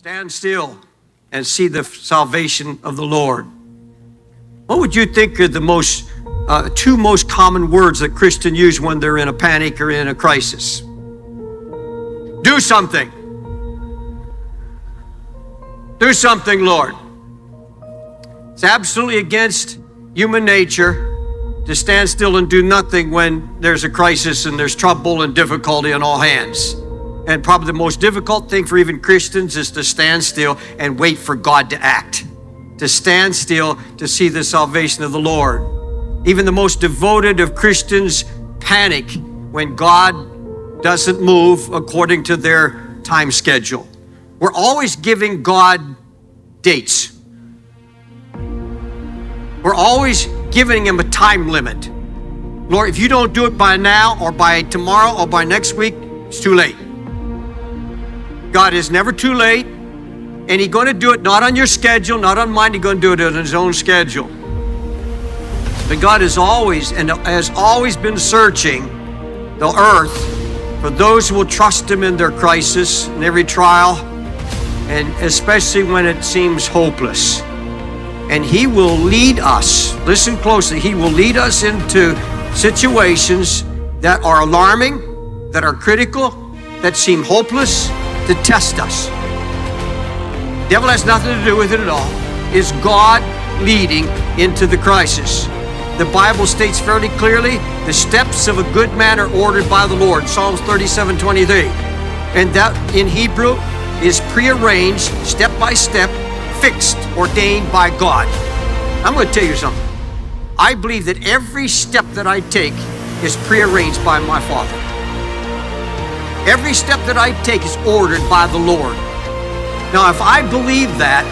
Stand still and see the salvation of the Lord. What would you think are the two most common words that Christians use when they're in a panic or in a crisis? Do something. Do something, Lord. It's absolutely against human nature to stand still and do nothing when there's a crisis and there's trouble and difficulty on all hands. And probably the most difficult thing for even Christians is to stand still and wait for God to act. To stand still to see the salvation of the Lord. Even the most devoted of Christians panic when God doesn't move according to their time schedule. We're always giving God dates. We're always giving him a time limit. Lord, if you don't do it by now or by tomorrow or by next week, it's too late. God is never too late, and he's going to do it not on your schedule, not on mine. He's going to do it on his own schedule. But God is always and has always been searching the earth for those who will trust him in their crisis, in every trial, and especially when it seems hopeless. And he will lead us, listen closely, he will lead us into situations that are alarming, that are critical, that seem hopeless, to test us. The devil has nothing to do with it at all. It's God leading into the crisis. The Bible states fairly clearly, the steps of a good man are ordered by the Lord, Psalms 37:23. And that in Hebrew is prearranged, step by step, fixed, ordained by God. I'm going to tell you something. I believe that every step that I take is prearranged by my Father. Every step that I take is ordered by the Lord. Now, if I believe that,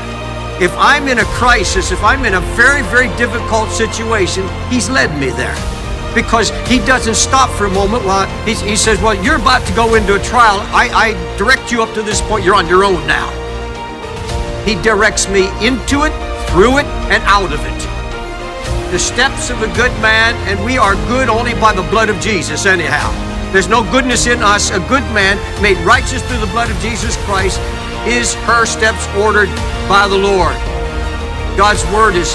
if I'm in a crisis, if I'm in a very, very difficult situation, he's led me there. Because he doesn't stop for a moment while he says, well, you're about to go into a trial. I direct you up to this point. You're on your own now. He directs me into it, through it, and out of it. The steps of a good man, and we are good only by the blood of Jesus anyhow. There's no goodness in us. A good man made righteous through the blood of Jesus Christ is her steps ordered by the Lord. God's word is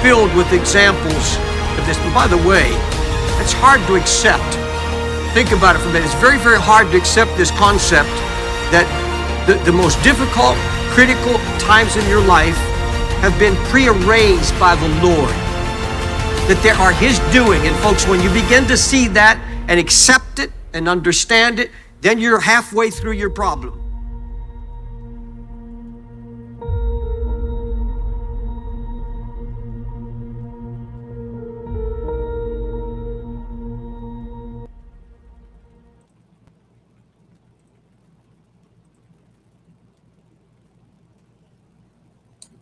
filled with examples of this. And by the way, it's hard to accept. Think about it for a minute. It's very, very hard to accept this concept that the most difficult, critical times in your life have been prearranged by the Lord. That they are his doing. And folks, when you begin to see that and accept it and understand it, then you're halfway through your problem.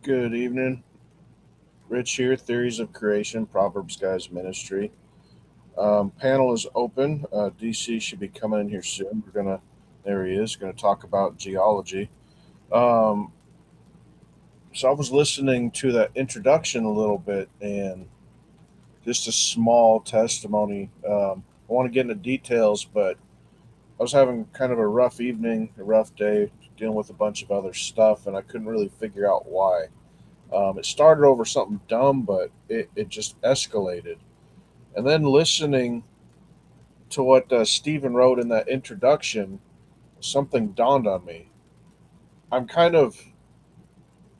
Good evening. Rich here, Theories of Creation, ProverbsGuys Ministry. Panel is open. DC should be coming in here soon. There he is, going to talk about geology. So I was listening to that introduction a little bit, and just a small testimony. I want to get into details, but I was having kind of a rough evening, a rough day, dealing with a bunch of other stuff, and I couldn't really figure out why. It started over something dumb, but it just escalated. And then listening to what Stephen wrote in that introduction, something dawned on me. I'm kind of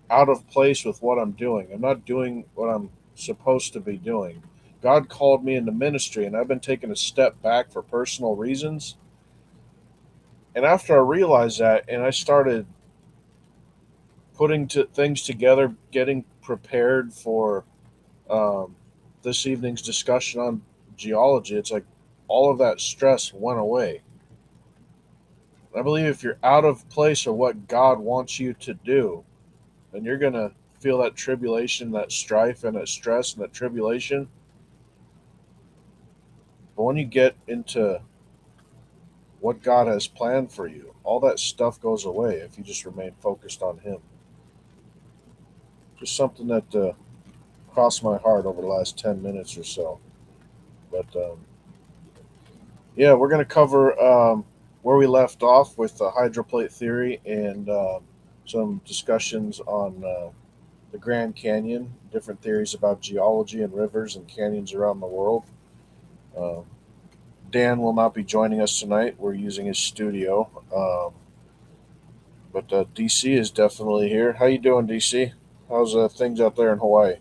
out of place with what I'm doing. I'm not doing what I'm supposed to be doing. God called me into ministry, and I've been taking a step back for personal reasons. And after I realized that, and I started putting things together, getting prepared for this evening's discussion on geology, it's like all of that stress went away. I believe if you're out of place or what God wants you to do, then you're going to feel that tribulation, that strife, and that stress and that tribulation. But when you get into what God has planned for you, all that stuff goes away if you just remain focused on him. Just something that crossed my heart over the last 10 minutes or so. But yeah, we're going to cover where we left off with the hydroplate theory and some discussions on the Grand Canyon, different theories about geology and rivers and canyons around the world. Uh, Dan will not be joining us tonight. We're using his studio, but DC is definitely here. How you doing, DC? How's things out there in Hawaii?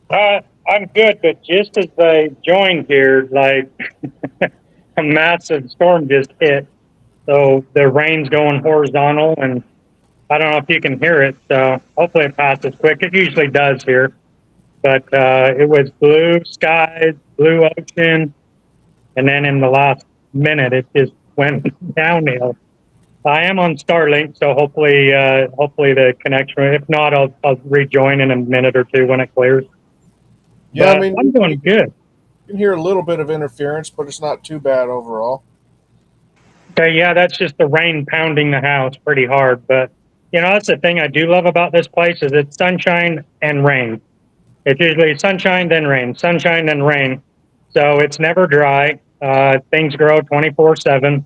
I'm good, but just as I joined here, like a massive storm just hit. So the rain's going horizontal, and I don't know if you can hear it. So hopefully it passes quick. It usually does here, but it was blue skies, blue ocean, and then in the last minute, it just went downhill. I am on Starlink, so hopefully the connection. If not, I'll rejoin in a minute or two when it clears. Yeah, But I'm doing good. You can hear a little bit of interference, but it's not too bad overall. Okay, yeah, that's just the rain pounding the house pretty hard. But that's the thing I do love about this place is it's sunshine and rain. It's usually sunshine then rain, sunshine then rain. So it's never dry. Things grow 24/7.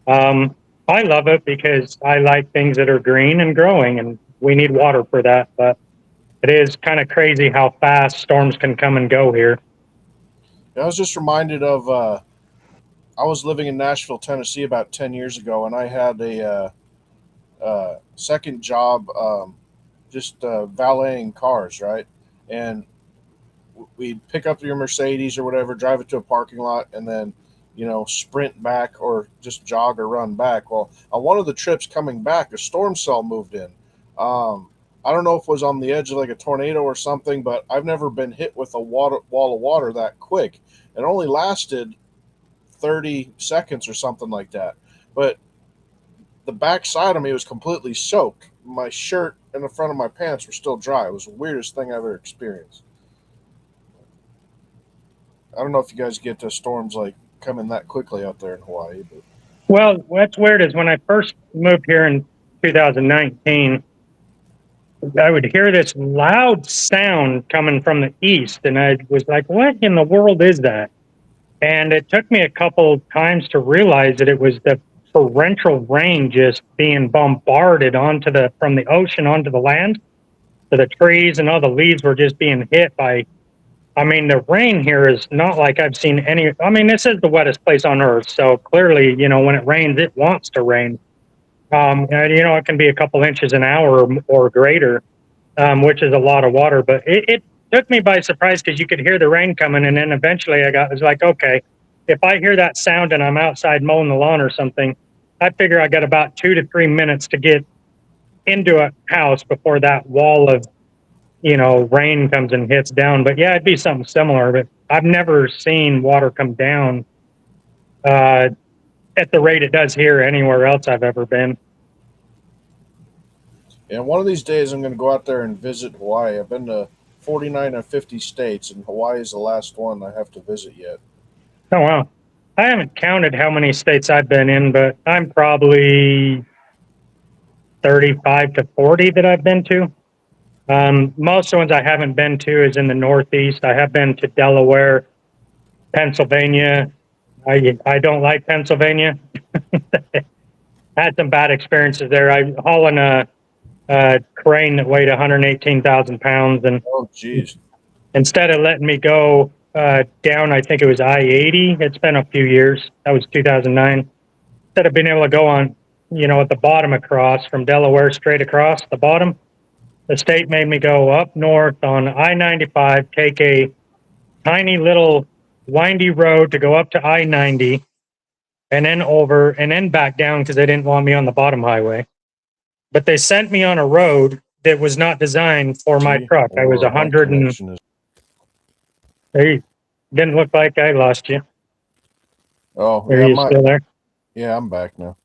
I love it because I like things that are green and growing, and we need water for that. But it is kind of crazy how fast storms can come and go here. I was just reminded of I was living in Nashville, Tennessee about 10 years ago, and I had a second job just valeting cars, right? And we'd pick up your Mercedes or whatever, drive it to a parking lot, and then, sprint back or just jog or run back. Well, on one of the trips coming back, a storm cell moved in. I don't know if it was on the edge of like a tornado or something, but I've never been hit with a wall of water that quick. It only lasted 30 seconds or something like that. But the back side of me was completely soaked. My shirt and the front of my pants were still dry. It was the weirdest thing I've ever experienced. I don't know if you guys get to storms like coming that quickly out there in Hawaii. But. Well, what's weird is when I first moved here in 2019, I would hear this loud sound coming from the east, and I was like, what in the world is that? And it took me a couple times to realize that it was the torrential rain just being bombarded from the ocean onto the land. So the trees and all the leaves were just being hit by, the rain here is not like I've seen any. This is the wettest place on earth. So clearly, when it rains, it wants to rain. And, it can be a couple inches an hour or greater, which is a lot of water. But it took me by surprise because you could hear the rain coming. And then eventually was like, okay, if I hear that sound and I'm outside mowing the lawn or something, I figure I got about 2 to 3 minutes to get into a house before that wall of, rain comes and hits down. But yeah, it'd be something similar. But I've never seen water come down at the rate it does here anywhere else I've ever been. And one of these days I'm going to go out there and visit Hawaii. I've been to 49 or 50 states, and Hawaii is the last one I have to visit yet. Oh, wow. I haven't counted how many states I've been in, but I'm probably 35 to 40 that I've been to. Most of the ones I haven't been to is in the Northeast. I have been to Delaware, Pennsylvania. I don't like Pennsylvania. I had some bad experiences there. I hauling a crane that weighed 118,000 pounds, and instead of letting me go down, I think it was I-80. It's been a few years. That was 2009. Instead of being able to go on, at the bottom across from Delaware straight across the bottom, the state made me go up north on I-95, take a tiny little windy road to go up to I-90, and then over and then back down because they didn't want me on the bottom highway. But they sent me on a road that was not designed for my truck. I was 100 and... Hey, didn't look like I lost you. Oh, are you still there? Yeah, I'm back now.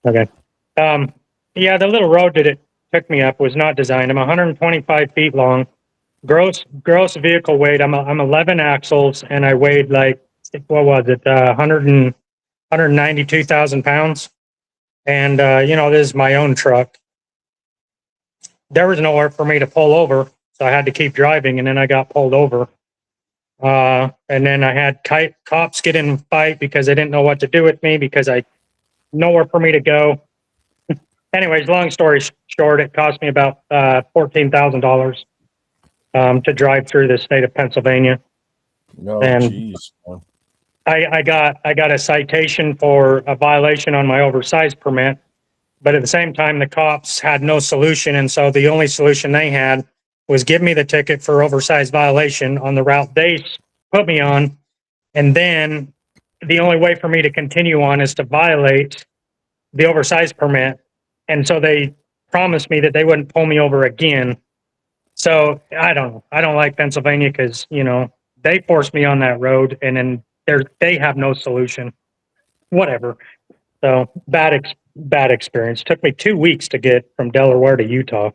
Okay. Yeah, the little road that it took me up was not designed. I'm 125 feet long. Gross vehicle weight. I'm 11 axles, and I weighed like, what was it? 192,000 pounds. And this is my own truck. There was nowhere for me to pull over, so I had to keep driving, and then I got pulled over. And then I had cops get in a fight because they didn't know what to do with me because I nowhere for me to go. anyways, long story short, it cost me about $14,000 to drive through the state of Pennsylvania, No, and geez. Man. I got a citation for a violation on my oversized permit. But at the same time, the cops had no solution, and so the only solution they had was give me the ticket for oversized violation on the route they put me on, and then the only way for me to continue on is to violate the oversized permit. And so they promised me that they wouldn't pull me over again. So I don't know. I don't like Pennsylvania because, you know, they forced me on that road, and then they have no solution. Whatever. So bad experience. Took me 2 weeks to get from Delaware to Utah.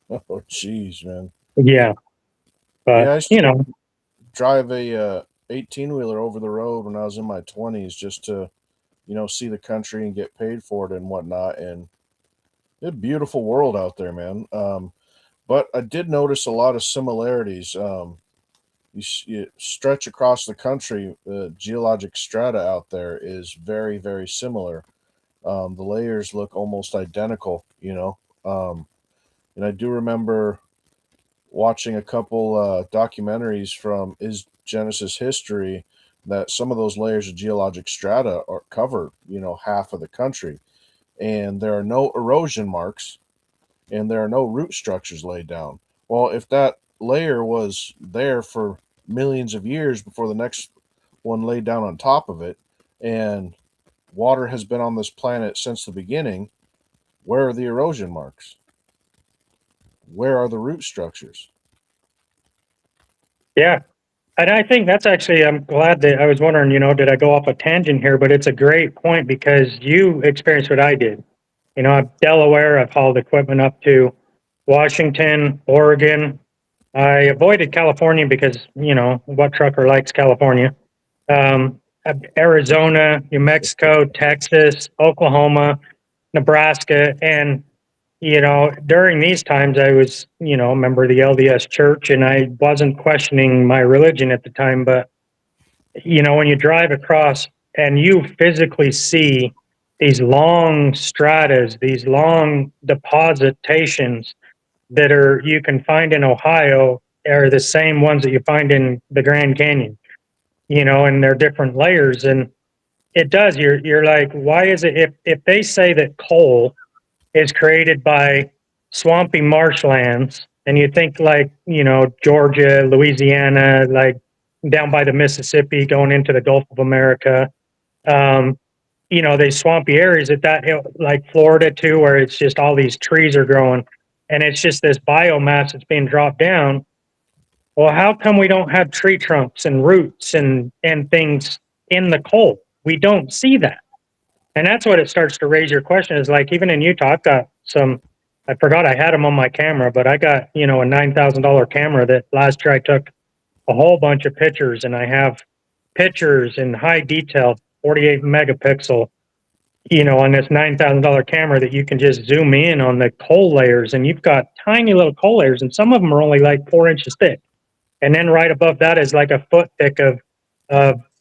Oh, geez, man. Yeah, Yeah, I but used you to know, drive a 18-wheeler over the road when I was in my 20s just to, see the country and get paid for it and whatnot. And it's a beautiful world out there, man. But I did notice a lot of similarities. You stretch across the country, the geologic strata out there is very, very similar. The layers look almost identical. And I do remember watching a couple documentaries from Is Genesis History that some of those layers of geologic strata cover, half of the country. And there are no erosion marks and there are no root structures laid down. Well, if that layer was there for millions of years before the next one laid down on top of it, and water has been on this planet since the beginning, where are the erosion marks? Where are the root structures? yeah. And I think that's actually, I'm glad that I was wondering, you know, did I go off a tangent here? But it's a great point because you experienced what I did. You know, I'm Delaware, I've hauled equipment up to Washington, Oregon. I avoided California because, you know, what trucker likes California? Um, Arizona, New Mexico, Texas, Oklahoma, Nebraska. And, you know, during these times, I was, you know, a member of the LDS church and I wasn't questioning my religion at the time. But, you know, when you drive across and you physically see these long stratas, these long depositations that are you can find in Ohio are the same ones that you find in the Grand Canyon, you know, and they're different layers. And it does, you're like, why is it if they say that coal is created by swampy marshlands, and you think like, you know, Georgia, Louisiana, like down by the Mississippi going into the Gulf of America, um, you know, these swampy areas like Florida too, where it's just all these trees are growing and it's just this biomass that's being dropped down. Well, how come we don't have tree trunks and roots and things in the coal? We don't see that. And that's what it starts to raise your question is like, even in Utah, I've got some, I forgot I had them on my camera, but I got, you know, a $9,000 camera that last year I took a whole bunch of pictures, and I have pictures in high detail, 48 megapixel, you know, on this $9,000 camera that you can just zoom in on the coal layers, and you've got tiny little coal layers, and some of them are only like 4 inches thick. And then right above that is like a foot thick of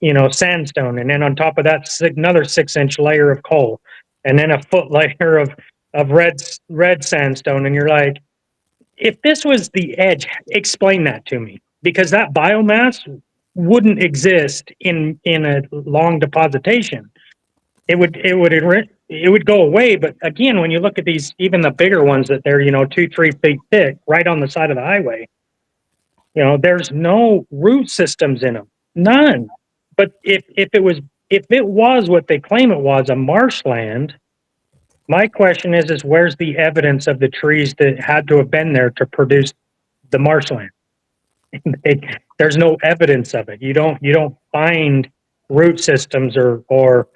you know, sandstone, and then on top of that, another 6 inch layer of coal, and then a foot layer of red sandstone. And you're like, if this was the edge, explain that to me, because that biomass wouldn't exist in a long depositation. It would go away. But again, when you look at these, even the bigger ones that they're, you know, 2-3 feet thick, right on the side of the highway, you know, there's no root systems in them, none. But if it was what they claim it was, a marshland, my question is where's the evidence of the trees that had to have been there to produce the marshland? There's no evidence of it. You don't find root systems or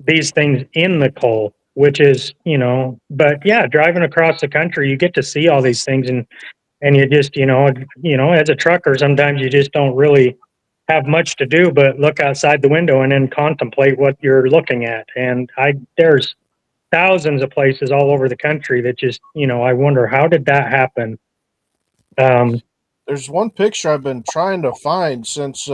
these things in the coal, which is, you know. But yeah, driving across the country, you get to see all these things, and you just, as a trucker, sometimes you just don't really have much to do but look outside the window and then contemplate what you're looking at. And there's thousands of places all over the country that just, you know, I wonder, how did that happen? There's one picture I've been trying to find since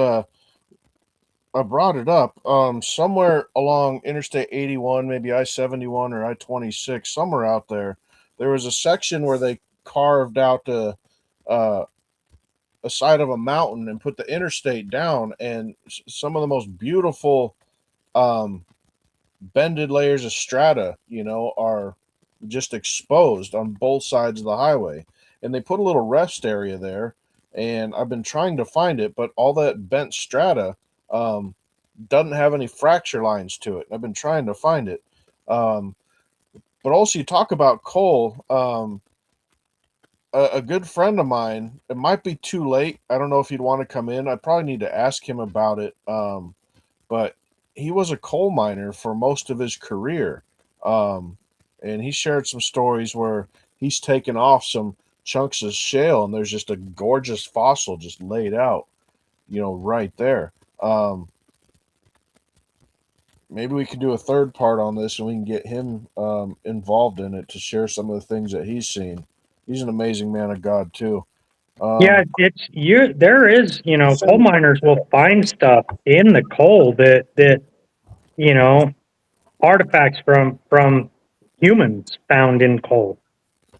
I brought it up. Somewhere along Interstate 81, maybe I-71 or I-26, somewhere out there, there was a section where they carved out uh, a side of a mountain and put the interstate down, and some of the most beautiful um, bended layers of strata, are just exposed on both sides of the highway. And they put a little rest area there, and I've been trying to find it, but all that bent strata um, doesn't have any fracture lines to it. I've been trying to find it. Um, but also, you talk about coal. A good friend of mine, it might be too late. I don't know if he'd want to come in. I probably need to ask him about it. But he was a coal miner for most of his career. And he shared some stories where he's taken off some chunks of shale and there's just a gorgeous fossil just laid out, right there. Maybe we can do a third part on this and we can get him involved in it to share some of the things that he's seen. He's an amazing man of God too. Yeah, it's you. There is, coal miners will find stuff in the coal that artifacts from humans found in coal.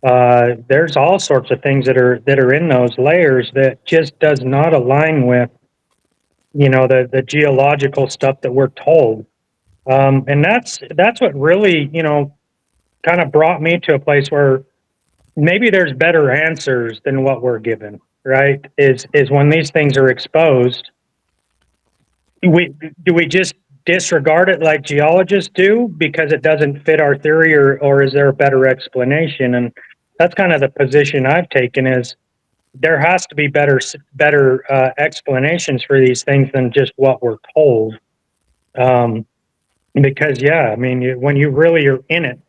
There's all sorts of things that are in those layers that just does not align with the geological stuff that we're told. And that's what really kind of brought me to a place where maybe there's better answers than what we're given, right? Is when these things are exposed, do we just disregard it like geologists do because it doesn't fit our theory, or is there a better explanation? And that's kind of the position I've taken, is there has to be better explanations for these things than just what we're told. Because I mean, when you really are in it,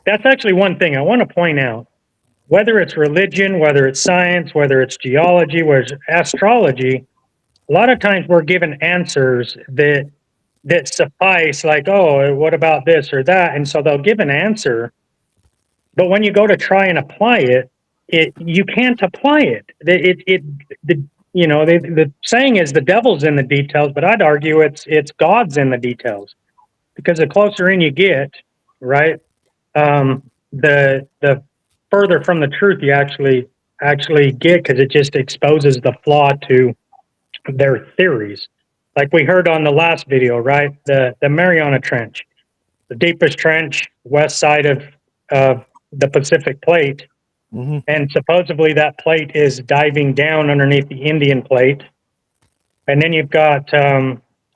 that's actually one thing I want to point out. Whether it's religion, whether it's science, whether it's geology, whether it's astrology, a lot of times we're given answers that suffice, like, oh, what about this or that? And so they'll give an answer, but when you go to try and apply it, you can't apply it. The saying is the devil's in the details, but I'd argue it's God's in the details, because the closer in you get, right, the further from the truth you actually get, because it just exposes the flaw to their theories. Like we heard on the last video, right? The Mariana Trench, the deepest trench west side of the Pacific Plate, and supposedly that plate is diving down underneath the Indian Plate. And then you've got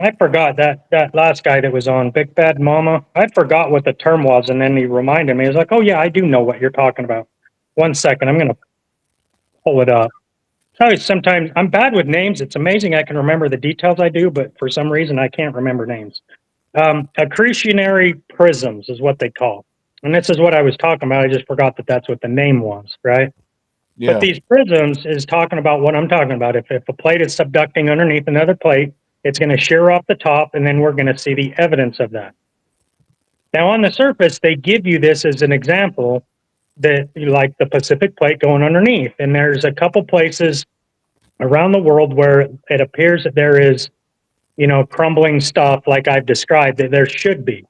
I forgot that last guy that was on, Big Bad Mama. I forgot what the term was, and then he reminded me. He was like, "Oh yeah, I do know what you're talking about." 1 second, I'm going to pull it up. Sometimes I'm bad with names. It's amazing I can remember the details I do, but for some reason I can't remember names. Accretionary prisms is what they call, and this is what I was talking about. I just forgot that that's what the name was, right? Yeah. But these prisms is talking about what I'm talking about. If a plate is subducting underneath another plate, it's going to shear off the top, and then we're going to see the evidence of that. Now, on the surface, they give you this as an example, that like the Pacific Plate going underneath, and there's a couple places around the world where it appears that there is, crumbling stuff like I've described, that there should be.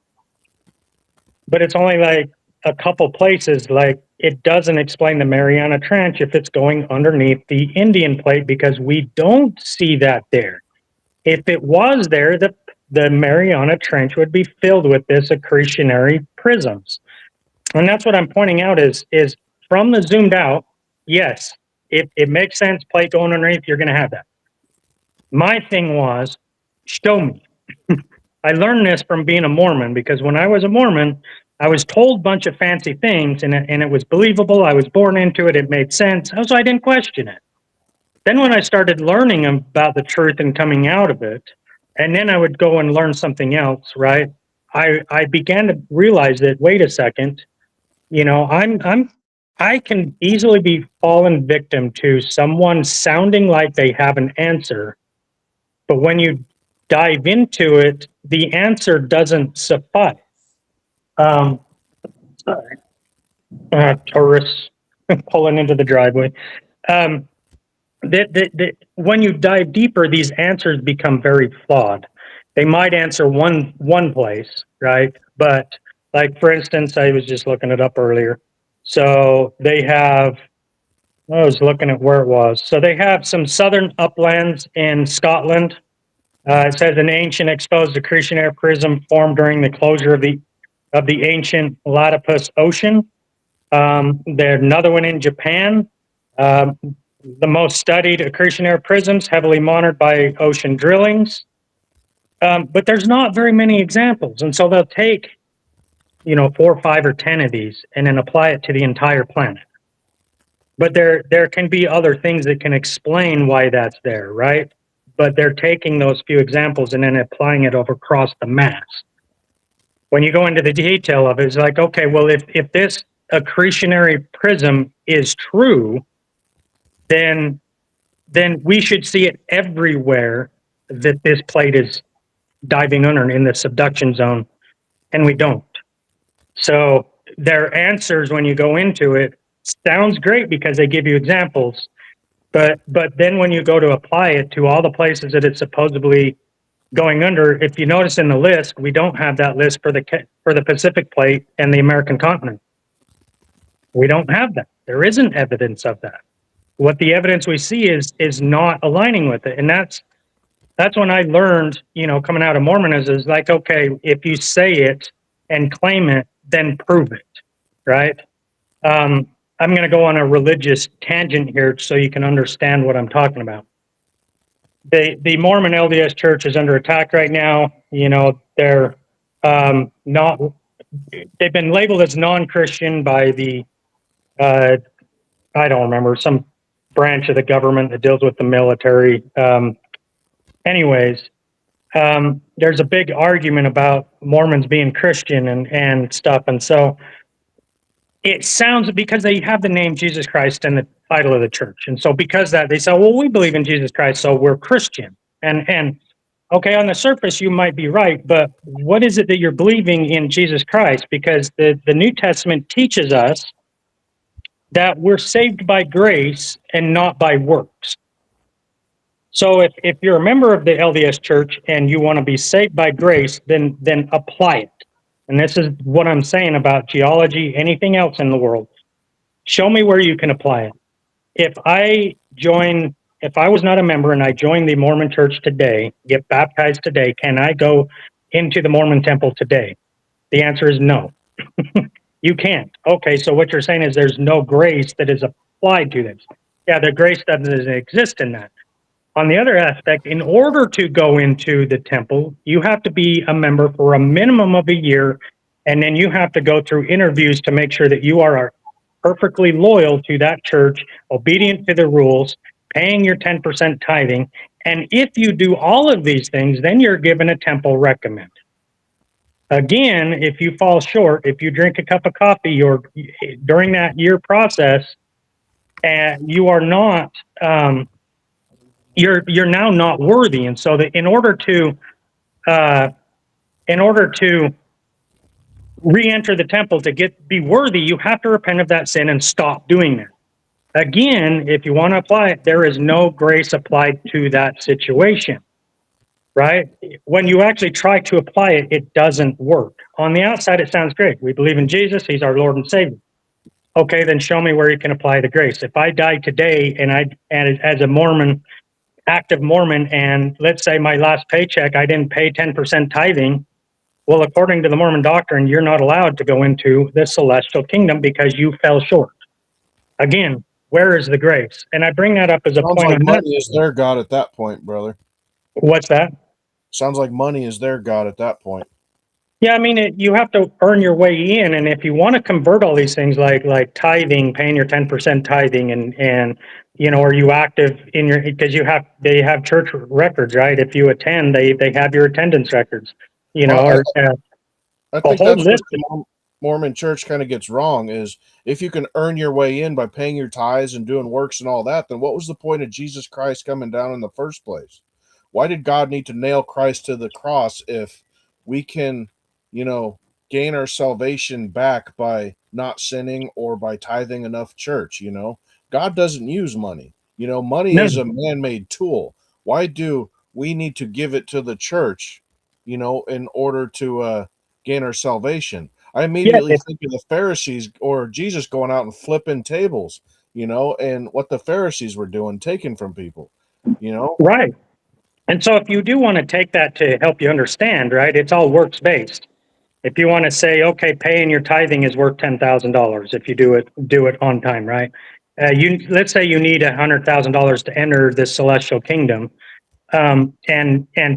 But it's only like a couple places. Like, it doesn't explain the Mariana Trench if it's going underneath the Indian Plate, because we don't see that there. If it was there, the Mariana Trench would be filled with this accretionary prisms. And that's what I'm pointing out is from the zoomed out, yes, it makes sense, plate going underneath, you're going to have that. My thing was, show me. I learned this from being a Mormon, because when I was a Mormon, I was told a bunch of fancy things, and it was believable. I was born into it. It made sense. So I didn't question it. Then when I started learning about the truth and coming out of it, and then I would go and learn something else, right? I began to realize that, wait a second, I can easily be fallen victim to someone sounding like they have an answer, but when you dive into it, the answer doesn't suffice. Sorry, tourists pulling into the driveway. When you dive deeper, these answers become very flawed. They might answer one place, right? But like for instance, I was just looking it up earlier. So they have, I was looking at where it was. So they have some southern uplands in Scotland. It says an ancient exposed accretionary prism formed during the closure of the ancient Platypus Ocean. There's another one in Japan. Um, the most studied accretionary prisms, heavily monitored by ocean drillings. But there's not very many examples, and so they'll take 4, 5, or 10 of these and then apply it to the entire planet. But there can be other things that can explain why that's there, right? But they're taking those few examples and then applying it over across the mass. When you go into the detail of it, it's like, okay, well, if this accretionary prism is true, then we should see it everywhere that this plate is diving under in the subduction zone, and we don't. So their answers, when you go into it, sounds great because they give you examples, but then when you go to apply it to all the places that it's supposedly going under, if you notice in the list, we don't have that list for the Pacific Plate and the American continent. We don't have that. There isn't evidence of that. What the evidence we see is not aligning with it, and that's when I learned, coming out of Mormonism, is like, okay, if you say it and claim it, then prove it, right? I'm going to go on a religious tangent here so you can understand what I'm talking about. The Mormon LDS Church is under attack right now. They're not. They've been labeled as non-Christian by the I don't remember, some branch of the government that deals with the military. Anyways, there's a big argument about Mormons being Christian and stuff. And so it sounds, because they have the name Jesus Christ in the title of the church. And so because that, they say, well, we believe in Jesus Christ, so we're Christian. And okay, on the surface, you might be right, but what is it that you're believing in Jesus Christ? Because the New Testament teaches us that we're saved by grace and not by works. So if you're a member of the LDS Church and you want to be saved by grace, then apply it. And this is what I'm saying about geology, anything else in the world. Show me where you can apply it. If I was not a member and I joined the Mormon Church today, get baptized today, can I go into the Mormon temple today? The answer is no. You can't. Okay, so what you're saying is there's no grace that is applied to this. Yeah, the grace doesn't exist in that. On the other aspect, in order to go into the temple, you have to be a member for a minimum of a year, and then you have to go through interviews to make sure that you are perfectly loyal to that church, obedient to the rules, paying your 10% tithing. And if you do all of these things, then you're given a temple recommend. Again, if you fall short, if you drink a cup of coffee during that year process, and you are not, you're now not worthy. And so that in order to re-enter the temple to be worthy, you have to repent of that sin and stop doing that. Again, if you want to apply it, there is no grace applied to that situation, right? When you actually try to apply it, it doesn't work. On the outside, it sounds great. We believe in Jesus. He's our Lord and Savior. Okay, then show me where you can apply the grace. If I die today and as a Mormon, active Mormon, and let's say my last paycheck, I didn't pay 10% tithing, well, according to the Mormon doctrine, you're not allowed to go into the celestial kingdom because you fell short. Again, where is the grace? And I bring that up as a Sounds point. like money is their God at that point, brother. What's that? Sounds like money is their God at that point. Yeah, I mean, you have to earn your way in, and if you want to convert all these things like tithing, paying your 10% tithing, and are you active in your, because they have church records, right? If you attend, they have your attendance records, I think that's what the Mormon Church kind of gets wrong is if you can earn your way in by paying your tithes and doing works and all that, then what was the point of Jesus Christ coming down in the first place? Why did God need to nail Christ to the cross if we can, gain our salvation back by not sinning or by tithing enough church? God doesn't use money. Money is a man-made tool. Why do we need to give it to the church in order to gain our salvation. I Yeah, immediately think of the Pharisees or Jesus going out and flipping tables, and what the Pharisees were doing, taking from people, right. And so if you do want to take that to help you understand, right, it's all works based. If you want to say, okay, paying your tithing is worth $10,000 if you do it on time, right? Let's say you need $100,000 to enter the celestial kingdom, and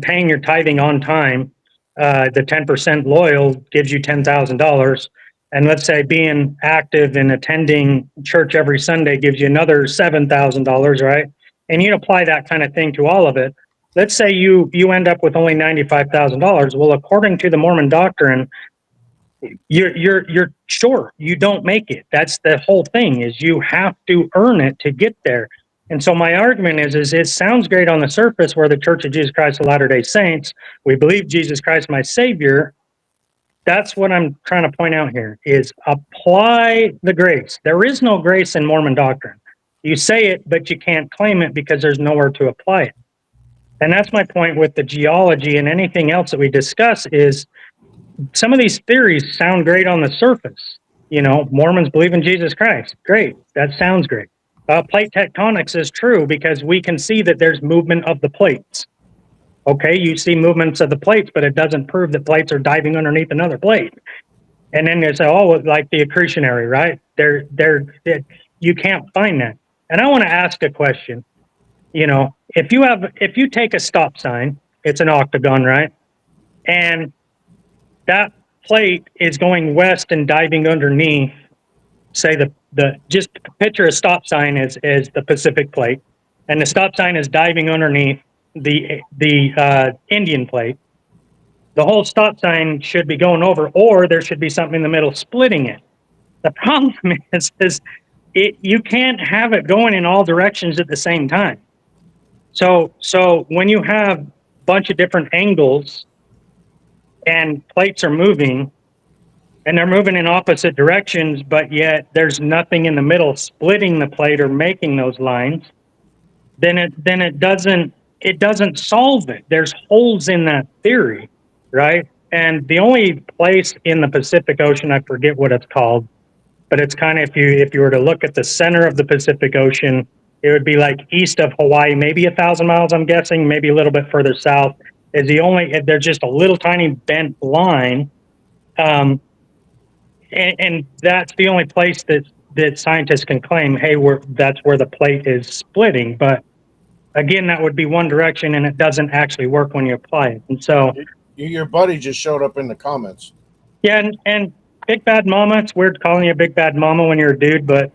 paying your tithing on time, the 10% loyal gives you $10,000, and let's say being active and attending church every Sunday gives you another $7,000, right? And you apply that kind of thing to all of it. Let's say you end up with only $95,000. Well, according to the Mormon doctrine, you're short. You don't make it. That's the whole thing, is you have to earn it to get there. And so my argument is it sounds great on the surface, where the Church of Jesus Christ of Latter-day Saints, we believe Jesus Christ my Savior. That's what I'm trying to point out here, is apply the grace. There is no grace in Mormon doctrine. You say it, but you can't claim it because there's nowhere to apply it. And that's my point with the geology and anything else that we discuss, is some of these theories sound great on the surface. Mormons believe in Jesus Christ. Great. That sounds great. Plate tectonics is true because we can see that there's movement of the plates. Okay, you see movements of the plates, but it doesn't prove that plates are diving underneath another plate. And then they say, oh, like the accretionary, right? You can't find that. And I want to ask a question. If you take a stop sign, it's an octagon, right? And that plate is going west and diving underneath, say just picture a stop sign as the Pacific plate, and the stop sign is diving underneath the Indian plate. The whole stop sign should be going over, or there should be something in the middle splitting it. The problem is you can't have it going in all directions at the same time. So when you have a bunch of different angles and plates are moving, and they're moving in opposite directions, but yet there's nothing in the middle splitting the plate or making those lines, then it doesn't solve it. There's holes in that theory, right? And the only place in the Pacific Ocean, I forget what it's called, but it's kind of, if you were to look at the center of the Pacific Ocean, it would be like east of Hawaii, maybe 1,000 miles, I'm guessing, maybe a little bit further south, there's just a little tiny bent line. And that's the only place that scientists can claim, hey, that's where the plate is splitting. But again, that would be one direction, and it doesn't actually work when you apply it. And so, your buddy just showed up in the comments. Yeah, and Big Bad Mama, it's weird calling you a Big Bad Mama when you're a dude, but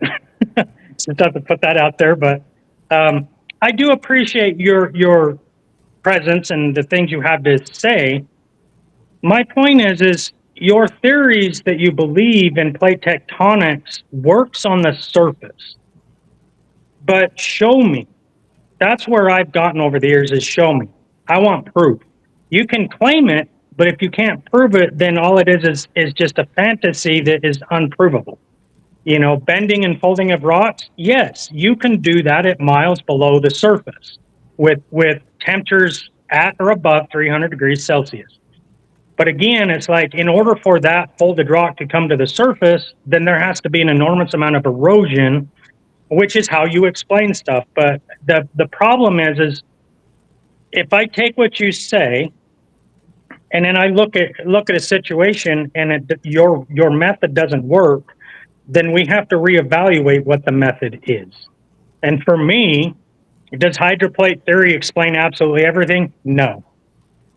just have to put that out there. But I do appreciate your presence and the things you have to say. My point is your theories that you believe in plate tectonics works on the surface, but show me. That's where I've gotten over the years, is show me. I want proof. You can claim it, but if you can't prove it, then all it is just a fantasy that is unprovable. Bending and folding of rocks, yes, you can do that at miles below the surface with temperatures at or above 300 degrees Celsius. But again, it's like, in order for that folded rock to come to the surface, then there has to be an enormous amount of erosion, which is how you explain stuff. But the problem is if I take what you say, and then I look at a situation and your method doesn't work, then we have to reevaluate what the method is. And for me, does hydroplate theory explain absolutely everything? No.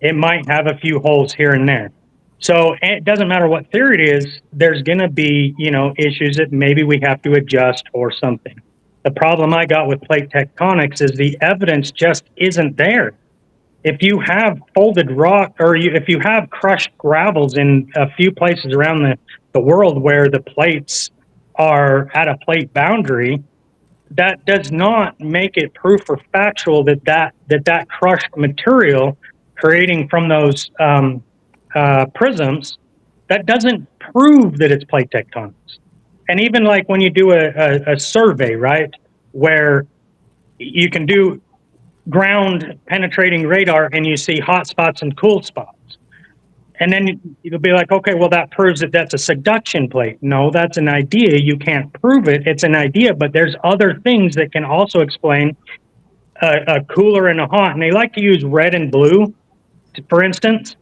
It might have a few holes here and there. So it doesn't matter what theory it is, there's going to be, issues that maybe we have to adjust or something. The problem I got with plate tectonics is the evidence just isn't there. If you have folded rock, or if you have crushed gravels in a few places around the world where the plates are at a plate boundary, that does not make it proof or factual that crushed material creating from those prisms, that doesn't prove that it's plate tectonics. And even like when you do a survey, right, where you can do ground penetrating radar and you see hot spots and cool spots. And then you'll be like, okay, well, that proves that that's a subduction plate. No, that's an idea. You can't prove it. It's an idea, but there's other things that can also explain a cooler and a hot. And they like to use red and blue, for instance,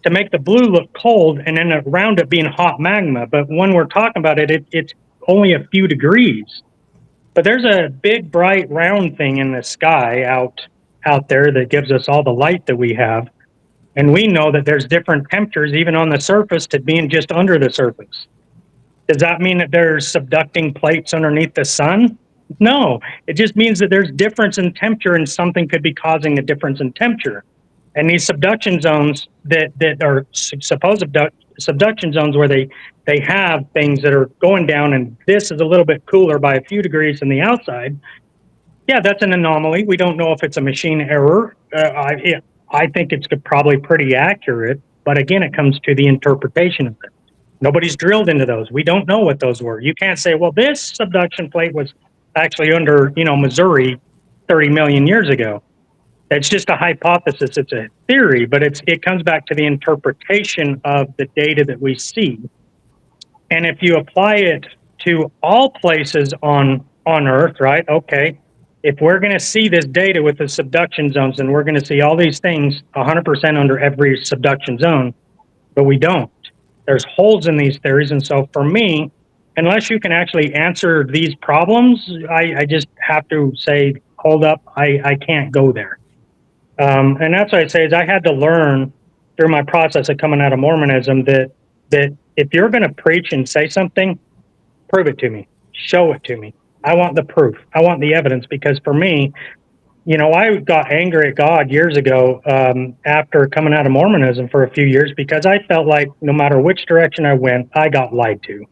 to make the blue look cold and then around it being hot magma. But when we're talking about it, it's only a few degrees. But there's a big, bright, round thing in the sky out there that gives us all the light that we have. And we know that there's different temperatures, even on the surface, to being just under the surface. Does that mean that there's subducting plates underneath the sun? No, it just means that there's difference in temperature and something could be causing a difference in temperature. And these subduction zones that are supposed subduction zones where they have things that are going down and this is a little bit cooler by a few degrees than the outside. Yeah, that's an anomaly. We don't know if it's a machine error. I think it's probably pretty accurate, but again, it comes to the interpretation of it. Nobody's drilled into those. We don't know what those were. You can't say, well, this subduction plate was actually under, Missouri 30 million years ago. It's just a hypothesis. It's a theory, but it comes back to the interpretation of the data that we see. And if you apply it to all places on Earth, right? Okay. If we're going to see this data with the subduction zones, then we're going to see all these things 100% under every subduction zone, but we don't. There's holes in these theories. And so for me, unless you can actually answer these problems, I just have to say, hold up, I can't go there. And that's what I say is I had to learn through my process of coming out of Mormonism that if you're going to preach and say something, prove it to me, show it to me. I want the proof. I want the evidence, because for me, I got angry at God years ago after coming out of Mormonism for a few years, because I felt like no matter which direction I went, I got lied to.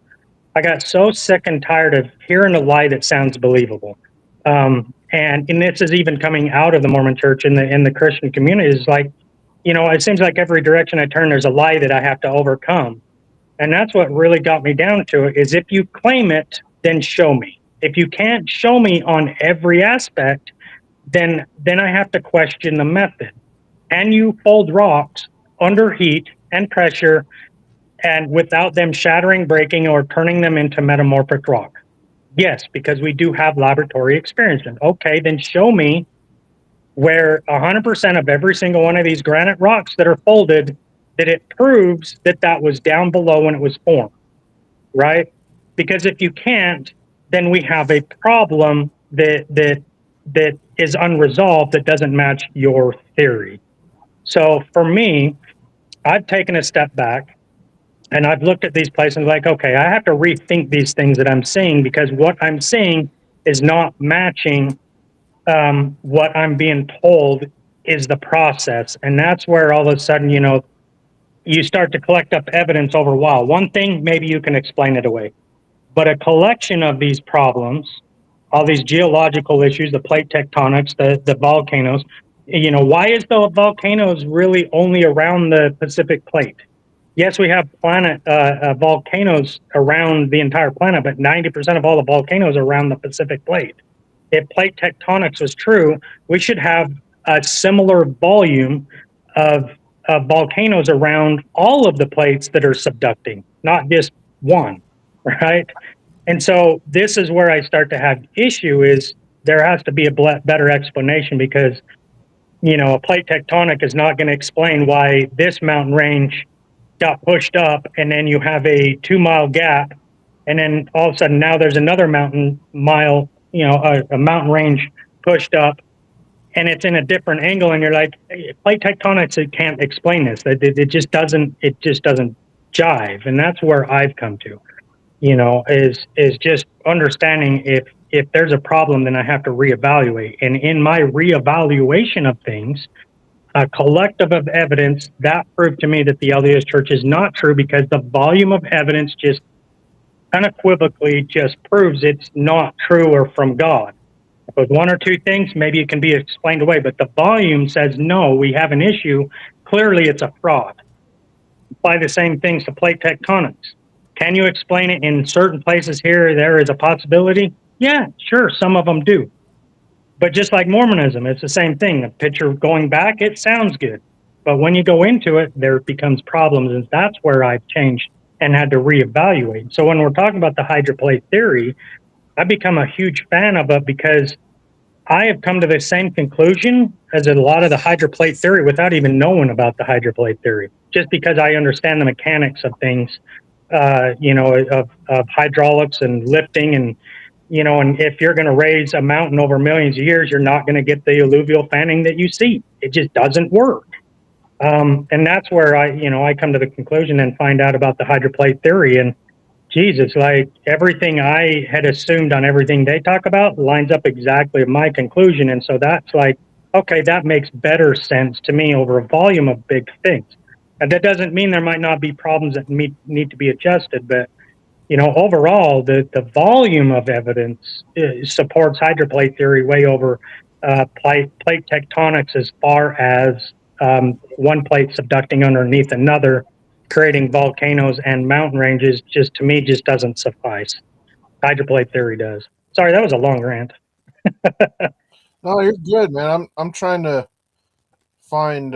I got so sick and tired of hearing a lie that sounds believable. And this is even coming out of the Mormon church in the Christian community is like, it seems like every direction I turn, there's a lie that I have to overcome. And that's what really got me down to it is if you claim it, then show me. If you can't show me on every aspect, then I have to question the method. Can you fold rocks under heat and pressure and without them shattering, breaking, or turning them into metamorphic rock? Yes, because we do have laboratory experience. Okay, then show me where 100% of every single one of these granite rocks that are folded, that it proves that was down below when it was formed, right? Because if you can't, then we have a problem that is unresolved that doesn't match your theory. So for me, I've taken a step back and I've looked at these places like, okay, I have to rethink these things that I'm seeing, because what I'm seeing is not matching what I'm being told is the process. And that's where all of a sudden, you start to collect up evidence over a while. One thing, maybe you can explain it away. But a collection of these problems, all these geological issues, the plate tectonics, the volcanoes, why is the volcanoes really only around the Pacific plate? Yes, we have volcanoes around the entire planet, but 90% of all the volcanoes are around the Pacific plate. If plate tectonics was true, we should have a similar volume of volcanoes around all of the plates that are subducting, not just one, right? And so this is where I start to have issue is there has to be a better explanation, because, a plate tectonic is not going to explain why this mountain range got pushed up and then you have a 2-mile gap. And then all of a sudden now there's another mountain mountain range pushed up and it's in a different angle. And you're like, plate tectonics, it can't explain this. It just doesn't jive. And that's where I've come to, is just understanding if there's a problem, then I have to reevaluate. And in my reevaluation of things, a collective of evidence, that proved to me that the LDS Church is not true, because the volume of evidence just unequivocally just proves it's not true or from God. With one or two things, maybe it can be explained away, but the volume says, no, we have an issue. Clearly, it's a fraud. Apply the same things to plate tectonics. Can you explain it in certain places here or there is a possibility? Yeah, sure, some of them do. But just like Mormonism, it's the same thing. The picture going back, it sounds good. But when you go into it, there becomes problems, and that's where I've changed and had to reevaluate. So when we're talking about the hydroplate theory, I've become a huge fan of it because I have come to the same conclusion as a lot of the hydroplate theory without even knowing about the hydroplate theory, just because I understand the mechanics of things, of hydraulics and lifting and, and if you're going to raise a mountain over millions of years, you're not going to get the alluvial fanning that you see. It just doesn't work. And that's where I come to the conclusion and find out about the hydroplate theory. And Jesus, like everything I had assumed on everything they talk about lines up exactly with my conclusion. And so that's like, okay, that makes better sense to me over a volume of big things. And that doesn't mean there might not be problems that need to be adjusted, but overall, the volume of evidence supports hydroplate theory way over plate tectonics as far as one plate subducting underneath another, creating volcanoes and mountain ranges. Just to me, just doesn't suffice. Hydroplate theory does. Sorry, that was a long rant. No, you're good, man. I'm trying to find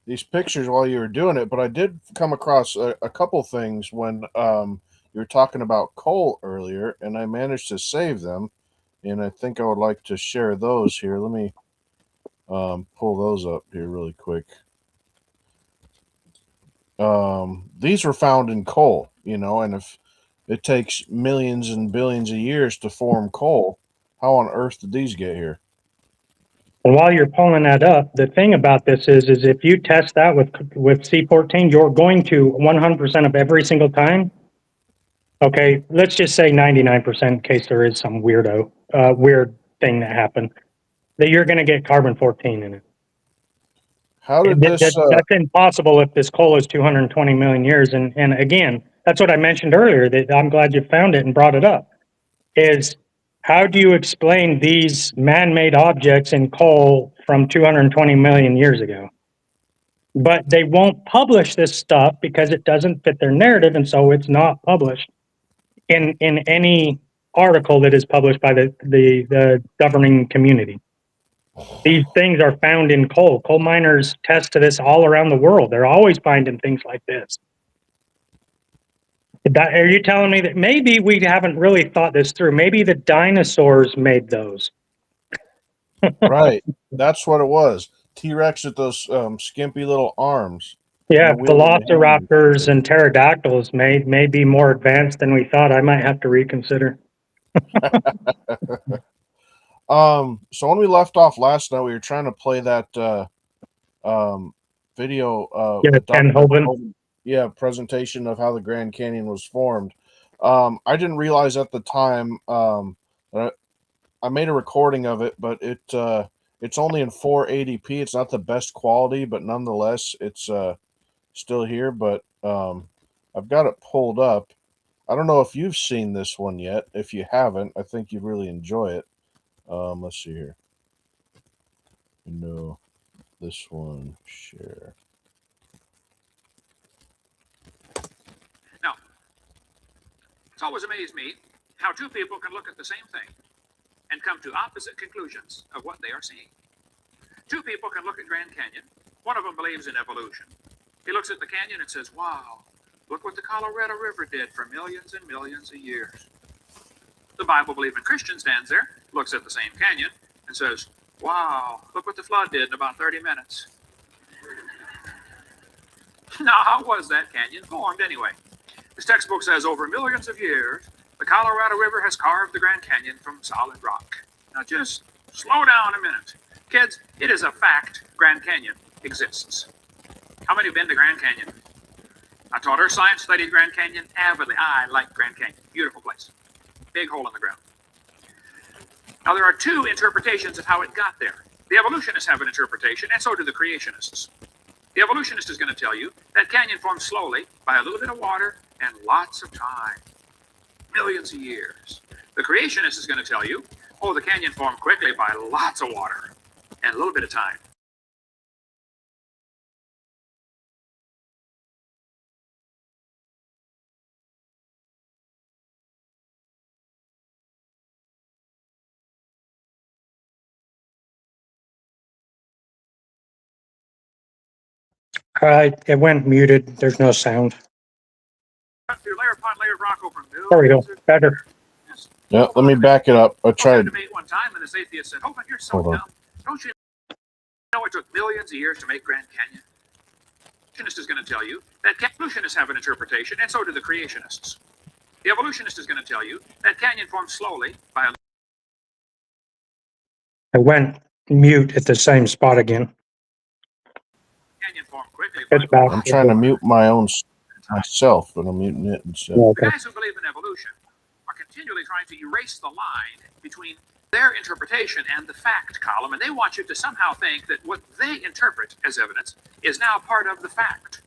these pictures while you were doing it, but I did come across a couple things when you were talking about coal earlier, and I managed to save them, and I think I would like to share those here. Let me pull those up here really quick. These were found in coal, and if it takes millions and billions of years to form coal, how on earth did these get here? And while you're pulling that up, the thing about this is if you test that with C14, you're going to 100% of every single time. Okay, let's just say 99% in case there is some weird thing that happened, that you're going to get carbon-14 in it. How did this? That's impossible if this coal is 220 million years. And again, that's what I mentioned earlier, that I'm glad you found it and brought it up, is how do you explain these man-made objects in coal from 220 million years ago? But they won't publish this stuff because it doesn't fit their narrative, and so it's not published in any article that is published by the governing community. These things are found in coal. Coal miners test to this all around the world. They're always finding things like this. Are you telling me that maybe we haven't really thought this through? Maybe the dinosaurs made those. Right, that's what it was. T-Rex with those skimpy little arms. Yeah, Wielding the velociraptors hammer. and pterodactyls may be more advanced than we thought. I might have to reconsider. So when we left off last night, we were trying to play that video. Yeah, Ken Hovind. Yeah, presentation of how the Grand Canyon was formed. I didn't realize at the time that I made a recording of it, but it's only in 480p. It's not the best quality, but nonetheless, it's still here. But I've got it pulled up. I don't know if you've seen this one yet. If you haven't, I think you'd really enjoy it. Let's see here. No, this one, share. Now, it's always amazed me how two people can look at the same thing and come to opposite conclusions of what they are seeing. Two people can look at Grand Canyon. One of them believes in evolution. He looks at the canyon and says, wow, look what the Colorado River did for millions and millions of years. The Bible-believing Christian stands there, looks at the same canyon, and says, wow, look what the flood did in about 30 minutes. Now, how was that canyon formed anyway? This textbook says over millions of years, the Colorado River has carved the Grand Canyon from solid rock. Now, just slow down a minute. Kids, it is a fact Grand Canyon exists. How many have been to Grand Canyon? I taught Earth Science, studied Grand Canyon avidly. I like Grand Canyon. Beautiful place. Big hole in the ground. Now, there are two interpretations of how it got there. The evolutionists have an interpretation, and so do the creationists. The evolutionist is going to tell you that canyon formed slowly by a little bit of water and lots of time. Millions of years. The creationist is going to tell you, oh, the canyon formed quickly by lots of water and a little bit of time. It went muted. There's no sound. Through layer upon layer of rock over millions. There we go. Better. Yeah, let me back it up. I I tried. had a debate one time, and this atheist said, "Hope you're so Hold on. dumb. Don't you know it took millions of years to make Grand Canyon?" The evolutionist is going to tell you that evolutionists have an interpretation, and so do the creationists. The evolutionist is going to tell you that canyon formed slowly by a I went mute at the same spot again. canyon formed quickly. It's back. I'm trying to mute my own myself, but I'm muting it instead. The Okay. guys who believe in evolution are continually trying to erase the line between their interpretation and the fact column, and they want you to somehow think that what they interpret as evidence is now part of the fact.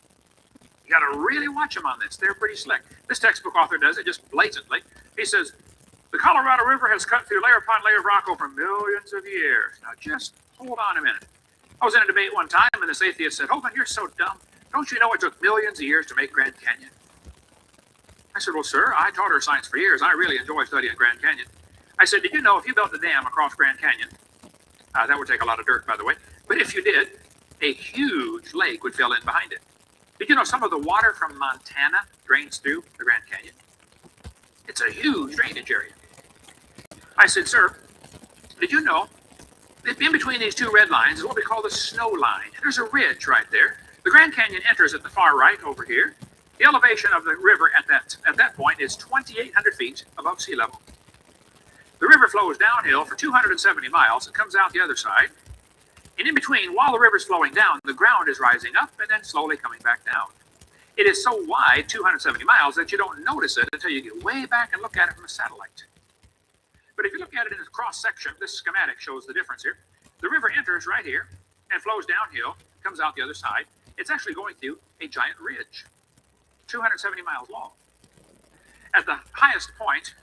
You got to really watch them on this. They're pretty slick. This textbook author does it just blatantly. He says, the Colorado River has cut through layer upon layer of rock over millions of years. Now just hold on a minute. I was in a debate one time, and this atheist said, "Hovind, you're so dumb. Don't you know it took millions of years to make Grand Canyon?" I said, "Well, sir, I taught earth science for years. I really enjoy studying Grand Canyon." I said, "Did you know if you built a dam across Grand Canyon, that would take a lot of dirt, by the way, but if you did, a huge lake would fill in behind it. Did you know some of the water from Montana drains through the Grand Canyon? It's a huge drainage area." I said, "Sir, did you know that in between these two red lines is what we call the snow line? There's a ridge right there. The Grand Canyon enters at the far right over here. The elevation of the river at that point is 2,800 feet above sea level. The river flows downhill for 270 miles and comes out the other side. And in between, while the river's flowing down, the ground is rising up and then slowly coming back down. It is so wide, 270 miles, that you don't notice it until you get way back and look at it from a satellite. But if you look at it in a cross-section, this schematic shows the difference here. The river enters right here and flows downhill, comes out the other side. It's actually going through a giant ridge, 270 miles long. At the highest point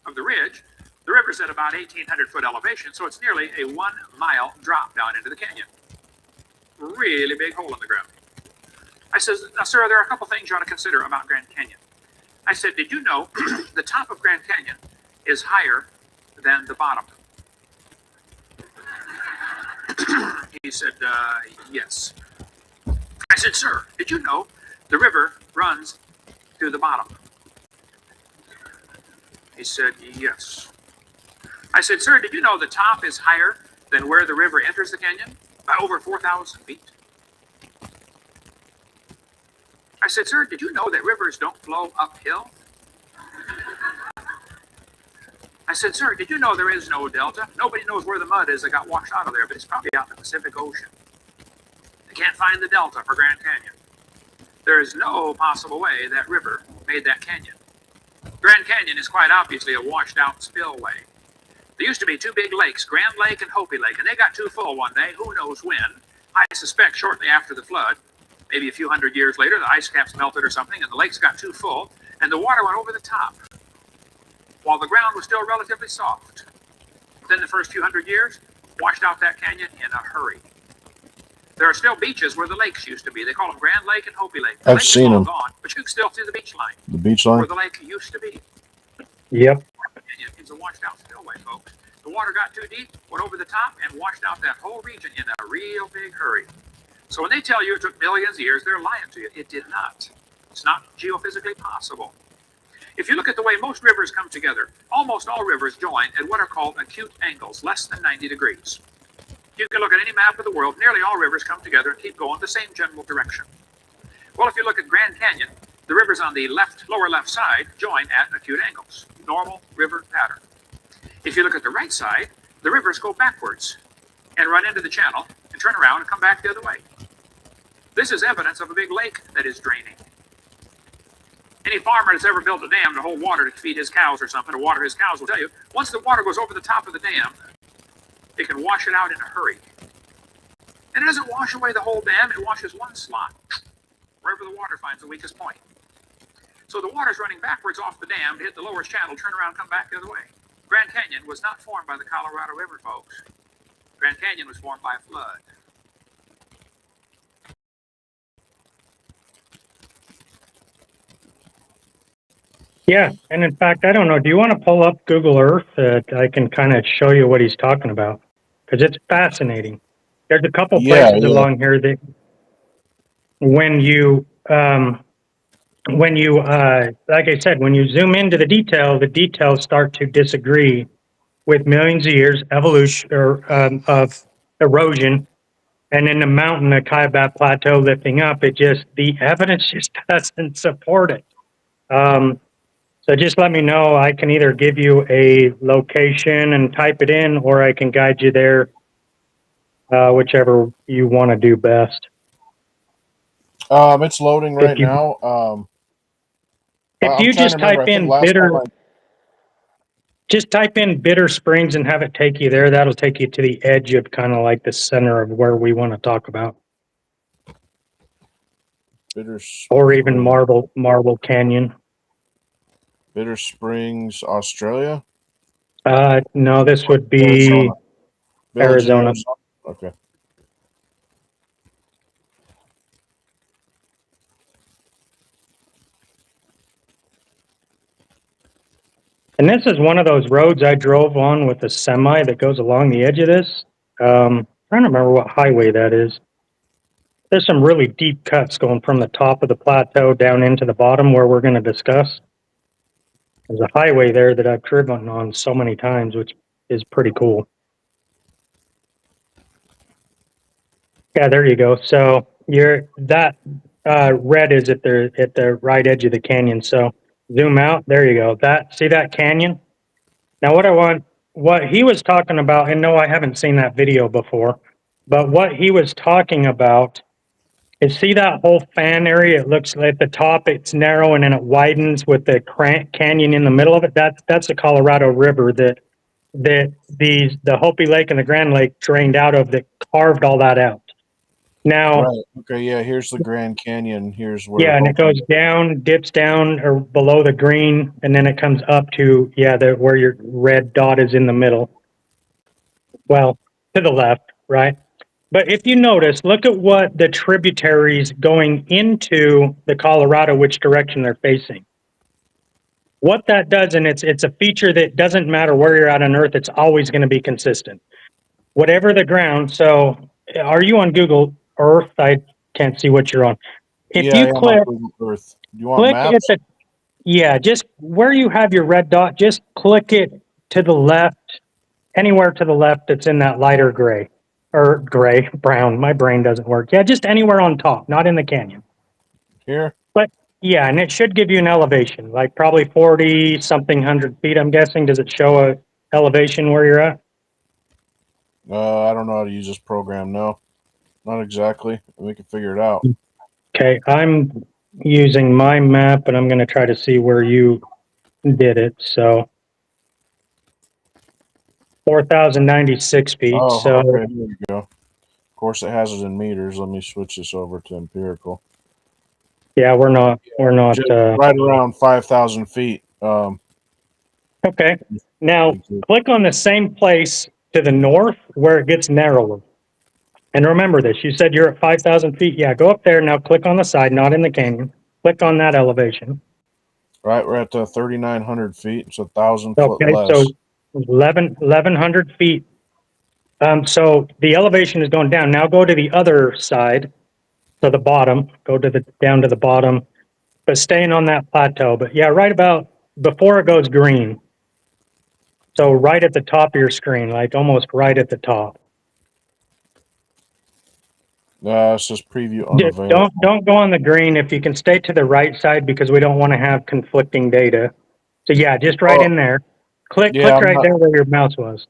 of the ridge, the river's at about 1,800 foot elevation, so it's nearly a 1 mile drop down into the canyon. Really big hole in the ground. I said, "Now, sir, there are a couple things you ought to consider about Grand Canyon." I said, "Did you know the top of Grand Canyon is higher than the bottom?" He said, "Yes." I said, "Sir, did you know the river runs through the bottom?" He said, "Yes." I said, "Sir, did you know the top is higher than where the river enters the canyon by over 4,000 feet?" I said, "Sir, did you know that rivers don't flow uphill?" I said, "Sir, did you know there is no delta? Nobody knows where the mud is that got washed out of there, but it's probably out in the Pacific Ocean. They can't find the delta for Grand Canyon. There is no possible way that river made that canyon. Grand Canyon is quite obviously a washed out spillway. There used to be two big lakes, Grand Lake and Hopi Lake, and they got too full one day, who knows when. I suspect shortly after the flood, maybe a few hundred years later, the ice caps melted or something, and the lakes got too full, and the water went over the top, while the ground was still relatively soft. Then the first few hundred years, washed out that canyon in a hurry. There are still beaches where the lakes used to be. They call them Grand Lake and Hopi Lake. The I've lake is seen all them. gone, but you can still see the beach line The beach line? where the lake used to be. Yep. It's a washed out spillway, folks. The water got too deep, went over the top, and washed out that whole region in a real big hurry. So when they tell you it took millions of years, they're lying to you. It did not. It's not geophysically possible. If you look at the way most rivers come together, almost all rivers join at what are called acute angles, less than 90 degrees. You can look at any map of the world, nearly all rivers come together and keep going the same general direction. Well, if you look at Grand Canyon, the rivers on the lower left side join at acute angles, normal river pattern. If you look at the right side, the rivers go backwards and run into the channel and turn around and come back the other way. This is evidence of a big lake that is draining. Any farmer that's ever built a dam to hold water to feed his cows or something, to water his cows, will tell you, once the water goes over the top of the dam, it can wash it out in a hurry. And it doesn't wash away the whole dam, it washes one slot, wherever the water finds the weakest point. So the water's running backwards off the dam to hit the lower channel, turn around, come back the other way. Grand Canyon was not formed by the Colorado River, folks. Grand Canyon was formed by a flood. Yeah, and in fact, I don't know. Do you want to pull up Google Earth? I can kind of show you what he's talking about, because it's fascinating. There's a couple places along here that when you like I said, when you zoom into the details start to disagree with millions of years evolution or of erosion, and in the mountain, the Kaibab Plateau lifting up. The evidence just doesn't support it. So just let me know. I can either give you a location and type it in, or I can guide you there, whichever you want to do best. It's loading right now. If I'm you trying just to remember. type I think in last bitter, time just type in Bitter Springs and have it take you there. That'll take you to the edge of kind of like the center of where we want to talk about, or even Marble Canyon. Bitter Springs, Australia. No, this would be Arizona. Okay. And this is one of those roads I drove on with a semi that goes along the edge of this. Trying to remember what highway that is. There's some really deep cuts going from the top of the plateau down into the bottom where we're going to discuss. There's a highway there that I've driven on so many times, which is pretty cool. Yeah, there you go. So that red is at the right edge of the canyon. So zoom out. There you go. See that canyon? Now what he was talking about, and no, I haven't seen that video before, but what he was talking about is, see that whole fan area? It looks like at the top it's narrow and then it widens with the canyon in the middle of it. That's the Colorado River that the Hopi Lake and the Grand Lake drained out of, that carved all that out. Now, right. Okay. Yeah. Here's the Grand Canyon. Here's where. Yeah, and it goes down, dips down or below the green, and then it comes up to where your red dot is in the middle. Well, to the left, right? But if you notice, look at what the tributaries going into the Colorado, which direction they're facing. What that does, and it's a feature that doesn't matter where you're at on Earth, it's always going to be consistent. Whatever the ground. So, are you on Google Earth? I can't see what you're on. If you click Earth. Do you want maps? Just where you have your red dot, just click it to the left, anywhere to the left that's in that lighter gray, or brown. My brain doesn't work. Yeah, just anywhere on top, not in the canyon. Here? But yeah, and it should give you an elevation, like probably 40 something hundred feet, I'm guessing. Does it show a elevation where you're at? I don't know how to use this program. No, not exactly. We can figure it out. Okay, I'm using my map, and I'm going to try to see where you did it. So 4,096 feet. Oh, so okay, here we go. Of course, it has it in meters. Let me switch this over to empirical. Yeah, we're not. Just right around 5,000 feet. Okay. Now click on the same place to the north where it gets narrower. And remember this, you said you're at 5,000 feet. Yeah, go up there. Now click on the side, not in the canyon. Click on that elevation. Right, we're at 3,900 feet. It's 1,000 foot less. So 1,100 feet. So the elevation is going down. Now go to the other side, to the bottom. Go down to the bottom, but staying on that plateau. But yeah, right about before it goes green. So right at the top of your screen, like almost right at the top. It says preview unavailable. Don't go on the green if you can stay to the right side, because we don't want to have conflicting data. So yeah, just right in there. Click right there where your mouse was.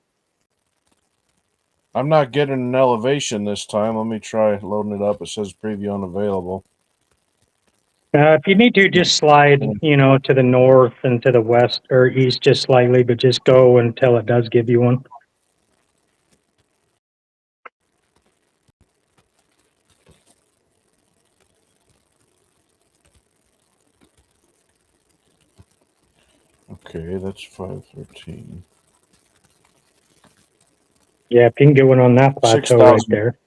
I'm not getting an elevation this time. Let me try loading it up. It says preview unavailable. If you need to, just slide, to the north and to the west or east just slightly, but just go until it does give you one. Okay, that's 513. Yeah, if you can get one on that plateau right there.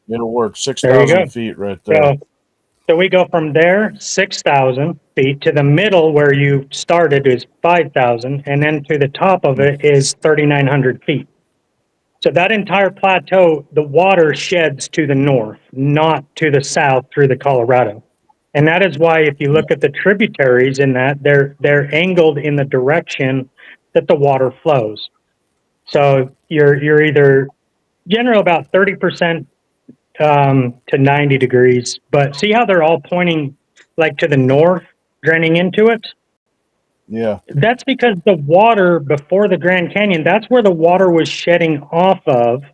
It'll work. 6,000 feet right there. So we go from there, 6,000 feet, to the middle where you started is 5,000, and then to the top of it is 3,900 feet. So that entire plateau, the water sheds to the north, not to the south through the Colorado. And that is why if you look at the tributaries in that, they're angled in the direction that the water flows. So you're either generally about 30% to 90 degrees, but see how they're all pointing like to the north, draining into it? Yeah. That's because the water before the Grand Canyon, that's where the water was shedding off of,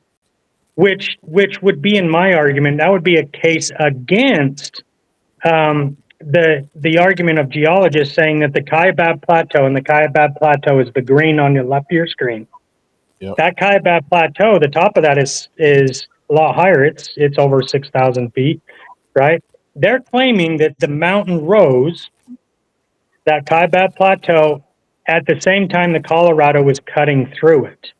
which would be, in my argument, that would be a case against the argument of geologists saying that the Kaibab Plateau, and the Kaibab Plateau is the green on the left of your screen. Yep. That Kaibab Plateau, the top of that is a lot higher. It's over 6,000 feet, right? They're claiming that the mountain rose, that Kaibab Plateau, at the same time the Colorado was cutting through it.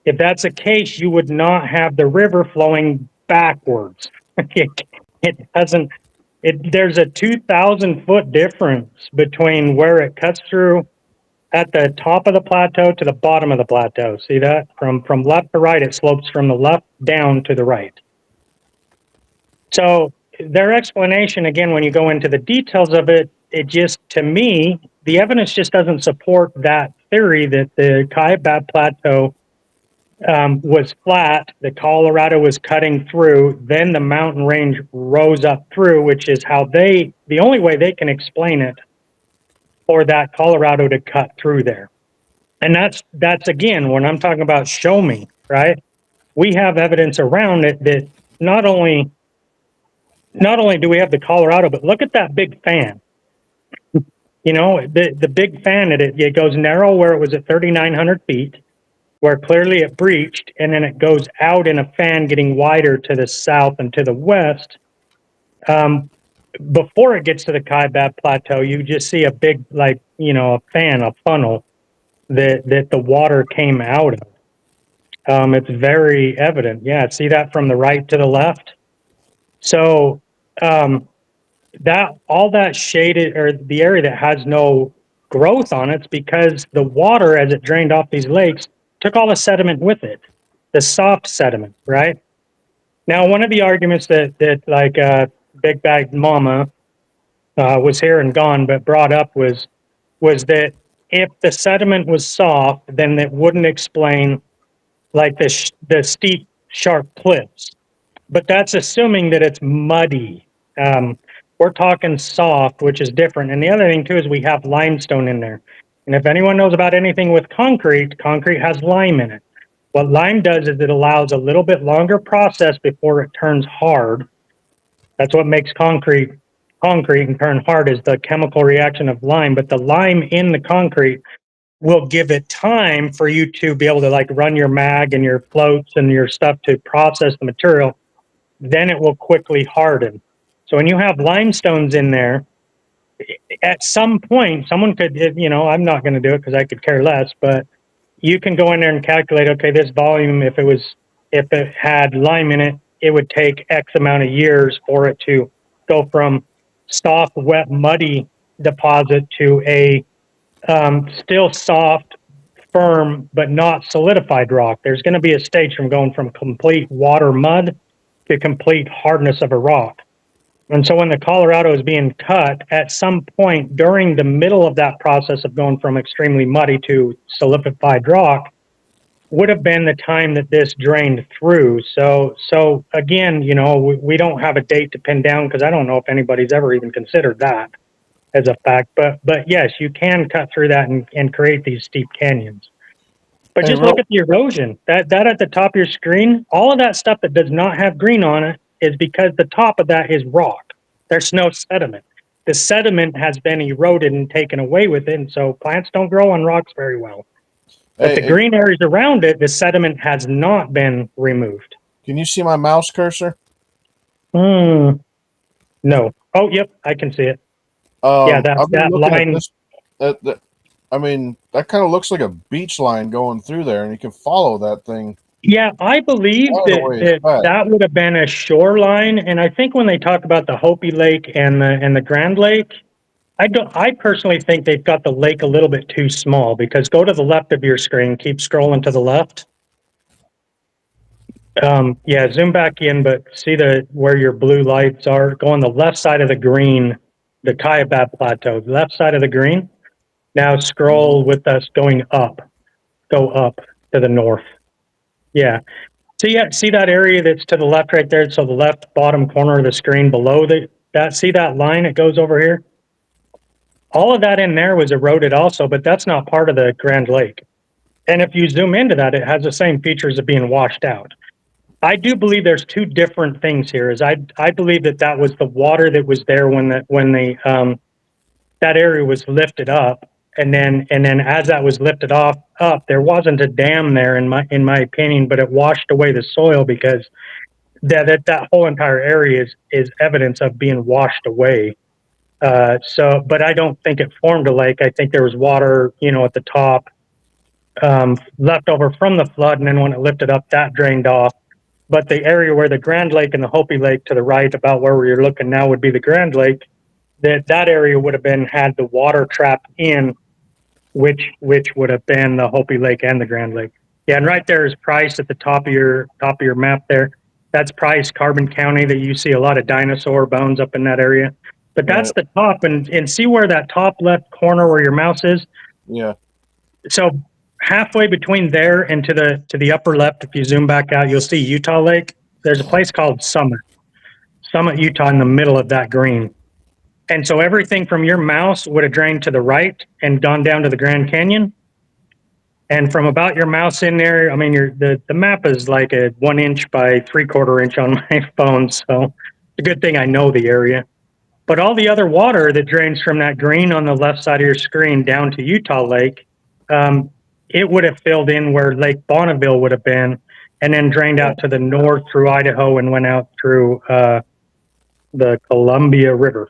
If that's the case, you would not have the river flowing backwards. It doesn't. There's a 2,000 foot difference between where it cuts through at the top of the plateau to the bottom of the plateau. See that? From left to right, it slopes from the left down to the right. So their explanation, again, when you go into the details of it, it just, to me, the evidence just doesn't support that theory that the Kaibab Plateau was flat, the Colorado was cutting through, then the mountain range rose up through, which is how the only way they can explain it for that Colorado to cut through there. And that's again, when I'm talking about show me, right? We have evidence around it that not only do we have the Colorado, but look at that big fan. You know, the big fan, it goes narrow where it was at 3,900 feet, where clearly it breached, and then it goes out in a fan getting wider to the south and to the west. Before it gets to the Kaibab Plateau, you just see a big, like, you know, a fan, a funnel that the water came out of. It's very evident. Yeah, see that from the right to the left? So that all that shaded, or the area that has no growth on it's because the water, as it drained off these lakes, took all the sediment with it, the soft sediment, right? Now, one of the arguments that like Big Bag Mama was here and gone, but brought up was that if the sediment was soft, then it wouldn't explain like the steep, sharp cliffs. But that's assuming that it's muddy. We're talking soft, which is different. And the other thing too is we have limestone in there. And if anyone knows about anything with concrete has lime in it. What lime does is it allows a little bit longer process before it turns hard. That's what makes concrete and turn hard, is the chemical reaction of lime. But the lime in the concrete will give it time for you to be able to like run your mag and your floats and your stuff to process the material. Then it will quickly harden. So when you have limestones in there, at some point, someone could, you know, I'm not going to do it because I could care less, but you can go in there and calculate, okay, this volume, if it had lime in it, it would take X amount of years for it to go from soft, wet, muddy deposit to a still soft, firm, but not solidified rock. There's going to be a stage from going from complete water mud to complete hardness of a rock. And so when the Colorado is being cut, at some point during the middle of that process of going from extremely muddy to solidified rock would have been the time that this drained through. So again, you know, we don't have a date to pin down because I don't know if anybody's ever even considered that as a fact. But yes, you can cut through that and create these steep canyons. But just look at the erosion. That at the top of your screen, all of that stuff that does not have green on it is because the top of that is rock. There's no sediment. The sediment has been eroded and taken away with it, and so plants don't grow on rocks very well. But the green areas around it, the sediment has not been removed. Can you see my mouse cursor? No. Oh, yep, I can see it. Yeah, that line. I mean, that kind of looks like a beach line going through there, and you can follow that thing. Yeah, I believe that would have been a shoreline, and I think when they talk about the Hopi Lake and the Grand Lake, I personally think they've got the lake a little bit too small, because go to the left of your screen, keep scrolling to the left. Yeah, zoom back in, but see where your blue lights are? Go on the left side of the green, the Kaibab Plateau, left side of the green. Now scroll with us going up. Go up to the north. Yeah. See that area that's to the left right there? So the left bottom corner of the screen below see that line? It goes over here. All of that in there was eroded also, but that's not part of the Grand Lake. And if you zoom into that, it has the same features of being washed out. I do believe there's two different things here. I believe that was the water that was there when that area was lifted up, and then as that was lifted up, there wasn't a dam there in my opinion, but it washed away the soil because that whole entire area is evidence of being washed away. But I don't think it formed a lake. I think there was water, at the top, left over from the flood, and then when it lifted up, that drained off. But the area where the Grand Lake and the Hopi Lake to the right, about where you're looking now, would be the Grand Lake. That area would have had the water trapped in, which would have been the Hopi Lake and the Grand Lake. Yeah, and right there is Price at the top of your map there. That's Price, Carbon County. That you see a lot of dinosaur bones up in that area. But that's the top, and see where that top left corner where your mouse is? Yeah. So halfway between there and to the upper left, if you zoom back out, you'll see Utah Lake. There's a place called Summit, Utah, in the middle of that green. And so everything from your mouse would have drained to the right and gone down to the Grand Canyon. And from about your mouse in there, I mean, the map is like a 1 inch by 3/4 inch on my phone. So it's a good thing I know the area. But all the other water that drains from that green on the left side of your screen down to Utah Lake, it would have filled in where Lake Bonneville would have been, and then drained out to the north through Idaho and went out through the Columbia River.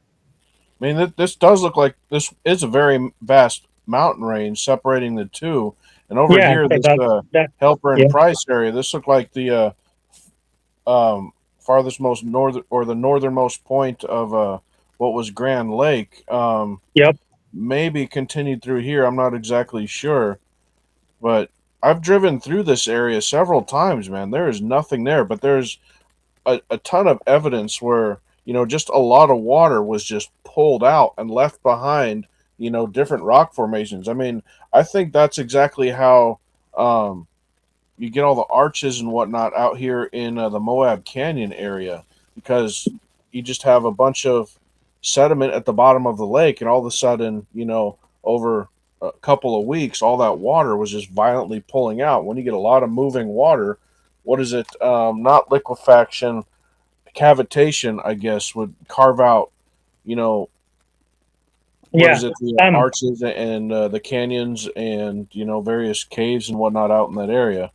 I mean, this does look like this is a very vast mountain range separating the two. And over here, this Helper and Price area, this looked like the farthest most northern, or the northernmost point of what was Grand Lake. Maybe continued through here. I'm not exactly sure, but I've driven through this area several times, man. There is nothing there, but there's a ton of evidence where, just a lot of water was just pulled out and left behind, different rock formations. I mean, I think that's exactly how you get all the arches and whatnot out here in the Moab Canyon area, because you just have a bunch of sediment at the bottom of the lake, and all of a sudden, over a couple of weeks, all that water was just violently pulling out. When you get a lot of moving water, what is it? Not liquefaction, cavitation, I guess, would carve out, what is it? The arches and the canyons and, various caves and whatnot out in that area.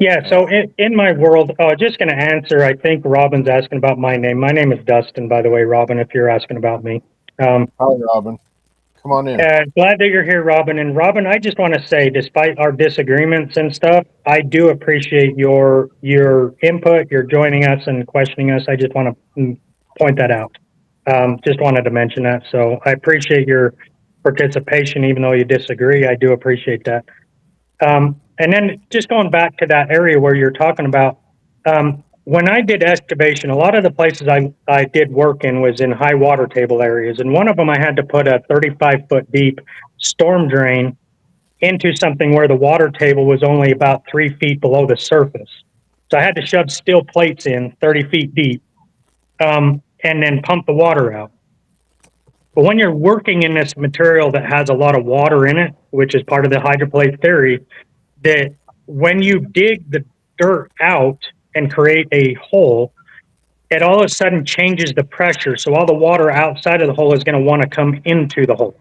Yeah, so in my world, just going to answer, I think Robin's asking about my name. My name is Dustin, by the way, Robin, if you're asking about me. Hi, Robin. Come on in. Glad that you're here, Robin. And Robin, I just want to say, despite our disagreements and stuff, I do appreciate your input, your joining us and questioning us. I just want to point that out. Just wanted to mention that. So I appreciate your participation, even though you disagree. I do appreciate that. And then just going back to that area where you're talking about, when I did excavation, a lot of the places I did work in was in high water table areas. And one of them, I had to put a 35-foot deep storm drain into something where the water table was only about 3 feet below the surface. So I had to shove steel plates in 30 feet deep, and then pump the water out. But when you're working in this material that has a lot of water in it, which is part of the hydroplate theory, that when you dig the dirt out and create a hole, it all of a sudden changes the pressure. So all the water outside of the hole is going to want to come into the hole.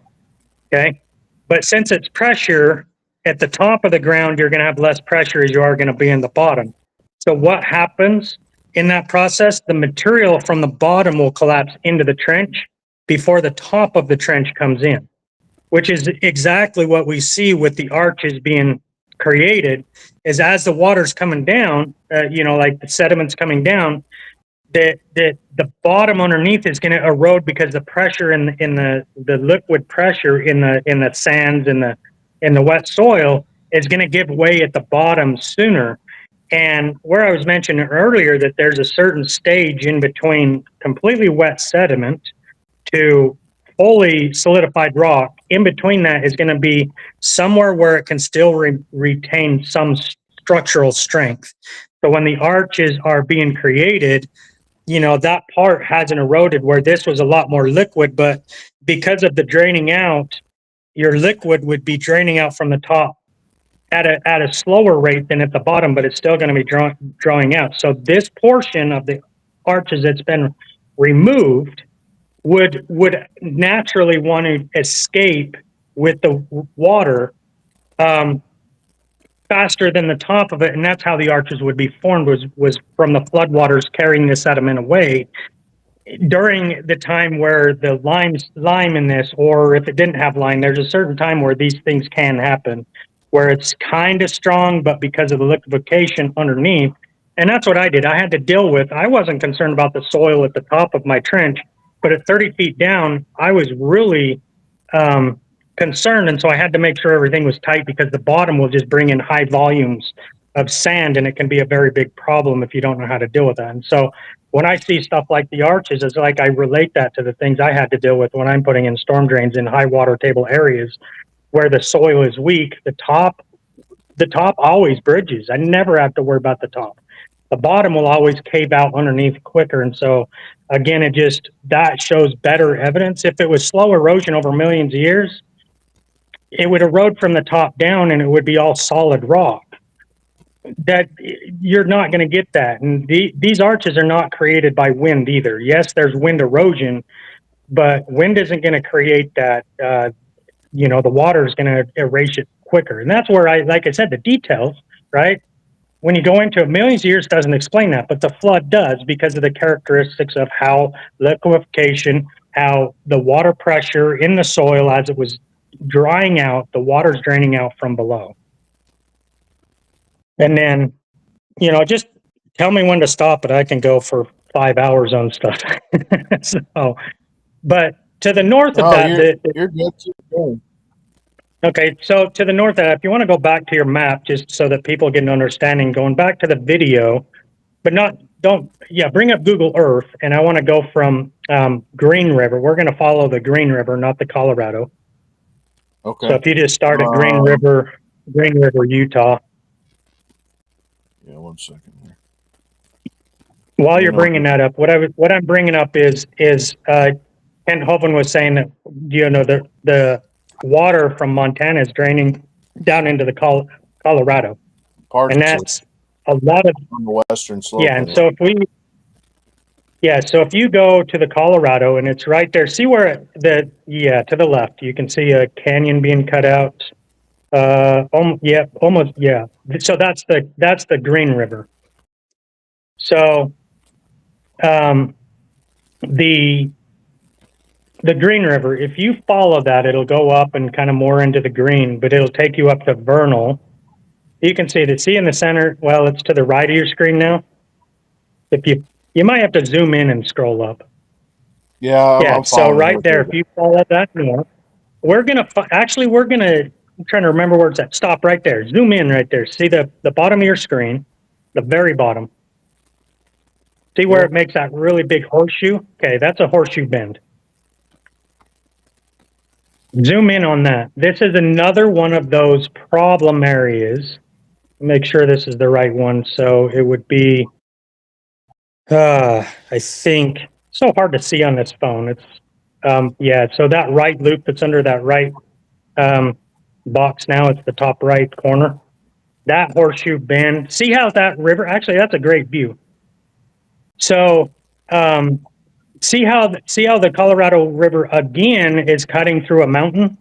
Okay. But since it's pressure at the top of the ground, you're going to have less pressure as you are going to be in the bottom. So what happens in that process? The material from the bottom will collapse into the trench before the top of the trench comes in, which is exactly what we see with the arches being created. Is as the water's coming down, like the sediment's coming down, that the bottom underneath is going to erode because the pressure in the liquid pressure in the sands in the wet soil is going to give way at the bottom sooner. And where I was mentioning earlier that there's a certain stage in between completely wet sediment to fully solidified rock, in between that is going to be somewhere where it can still retain some structural strength. So when the arches are being created, you know, that part hasn't eroded, where this was a lot more liquid, but because of the draining out, your liquid would be draining out from the top at a slower rate than at the bottom, but it's still going to be drawing out. So this portion of the arches that's been removed would naturally want to escape with the water faster than the top of it, and that's how the arches would be formed, was from the floodwaters carrying the sediment away during the time where the lime in this, or if it didn't have lime, there's a certain time where these things can happen, where it's kind of strong, but because of the liquefaction underneath. And that's what I did. I had to deal with, I wasn't concerned about the soil at the top of my trench, but at 30 feet down, I was really concerned. And so I had to make sure everything was tight, because the bottom will just bring in high volumes of sand, and it can be a very big problem if you don't know how to deal with that. And so when I see stuff like the arches, it's like I relate that to the things I had to deal with when I'm putting in storm drains in high water table areas where the soil is weak. The top always bridges. I never have to worry about the top. The bottom will always cave out underneath quicker. And so again, that shows better evidence. If it was slow erosion over millions of years, it would erode from the top down and it would be all solid rock. That you're not going to get that. And these arches are not created by wind either. Yes, there's wind erosion, but wind isn't going to create that. The water is going to erase it quicker. And that's where like I said, the details, right? When you go into it, millions of years doesn't explain that, but the flood does, because of the characteristics of how liquefaction, how the water pressure in the soil as it was drying out, the water's draining out from below. And then, just tell me when to stop, but I can go for 5 hours on stuff. So, but to the north of that, you're good. Keep going. Okay, so to the north of that, if you want to go back to your map, just so that people get an understanding, going back to the video, but bring up Google Earth, and I want to go from Green River. We're going to follow the Green River, not the Colorado. Okay. So if you just start at Green River, Utah. Yeah, 1 second here. While you're bringing that up, what I'm bringing up is Kent Hovind was saying that the water from Montana is draining down into the Colorado, and that's a lot of on the western slope. Yeah, and so if you go to the Colorado, and it's right there, see where to the left, you can see a canyon being cut out. Almost. So that's the Green River. So, the Green River, if you follow that, it'll go up and kind of more into the green, but it'll take you up to Vernal. You can see in the center, well, it's to the right of your screen now. If you might have to zoom in and scroll up. Yeah. So right there, if you follow that north, we're going to, I'm trying to remember where it's at. Stop right there. Zoom in right there. See the bottom of your screen, the very bottom. See where it makes that really big horseshoe? Okay, that's a horseshoe bend. Zoom in on that. This is another one of those problem areas. Make sure this is the right one. So it would be, I think, so hard to see on this phone. It's, so that right loop that's under that right box now, it's the top right corner. That horseshoe bend. See how that river, actually, that's a great view. So, see how the Colorado River again is cutting through a mountain.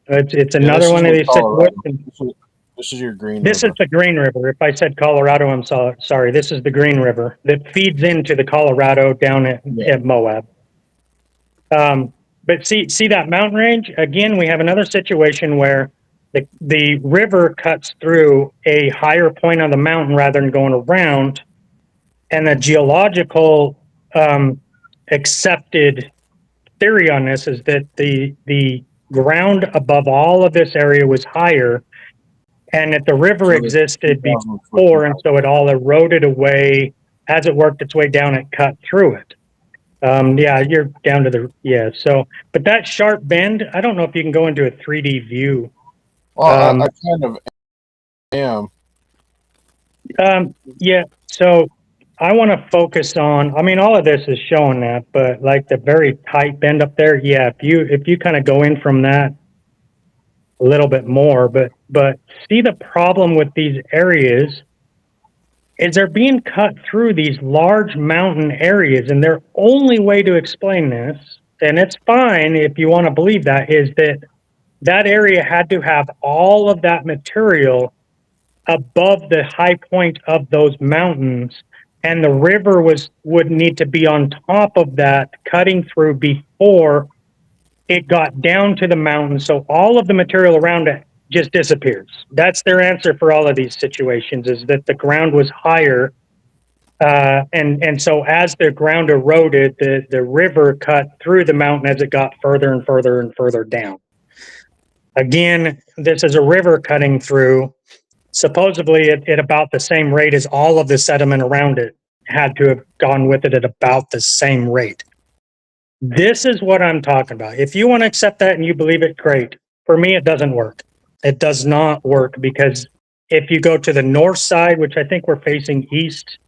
It's another one of these situations. This is your Green This River. is the Green River. If I said Colorado, I'm sorry. This is the Green River that feeds into the Colorado down at Moab. But see that mountain range? Again, we have another situation where the river cuts through a higher point on the mountain rather than going around. And the geological accepted theory on this is that the ground above all of this area was higher, and that the river So the existed 2,000 foot before, and canal. so it all eroded away. As it worked its way down, it cut through it. Yeah, you're down to so, but that sharp bend, I don't know if you can go into a 3D view. Well, I kind of am. Yeah, so I want to focus on, I mean, all of this is showing that, but like the very tight bend up there, yeah, if you kind of go in from that a little bit more, but see, the problem with these areas is they're being cut through these large mountain areas, and their only way to explain this, and it's fine if you want to believe that, is that that area had to have all of that material above the high point of those mountains, and the river would need to be on top of that, cutting through before it got down to the mountain, so all of the material around it just disappears. That's their answer for all of these situations, is that the ground was higher, and so as the ground eroded, the river cut through the mountain as it got further and further and further down. Again, this is a river cutting through, supposedly at about the same rate as all of the sediment around it had to have gone with it at about the same rate. This is what I'm talking about. If you want to accept that and you believe it, great. For me, it doesn't work. It does not work, because if you go to the north side, which I think we're facing east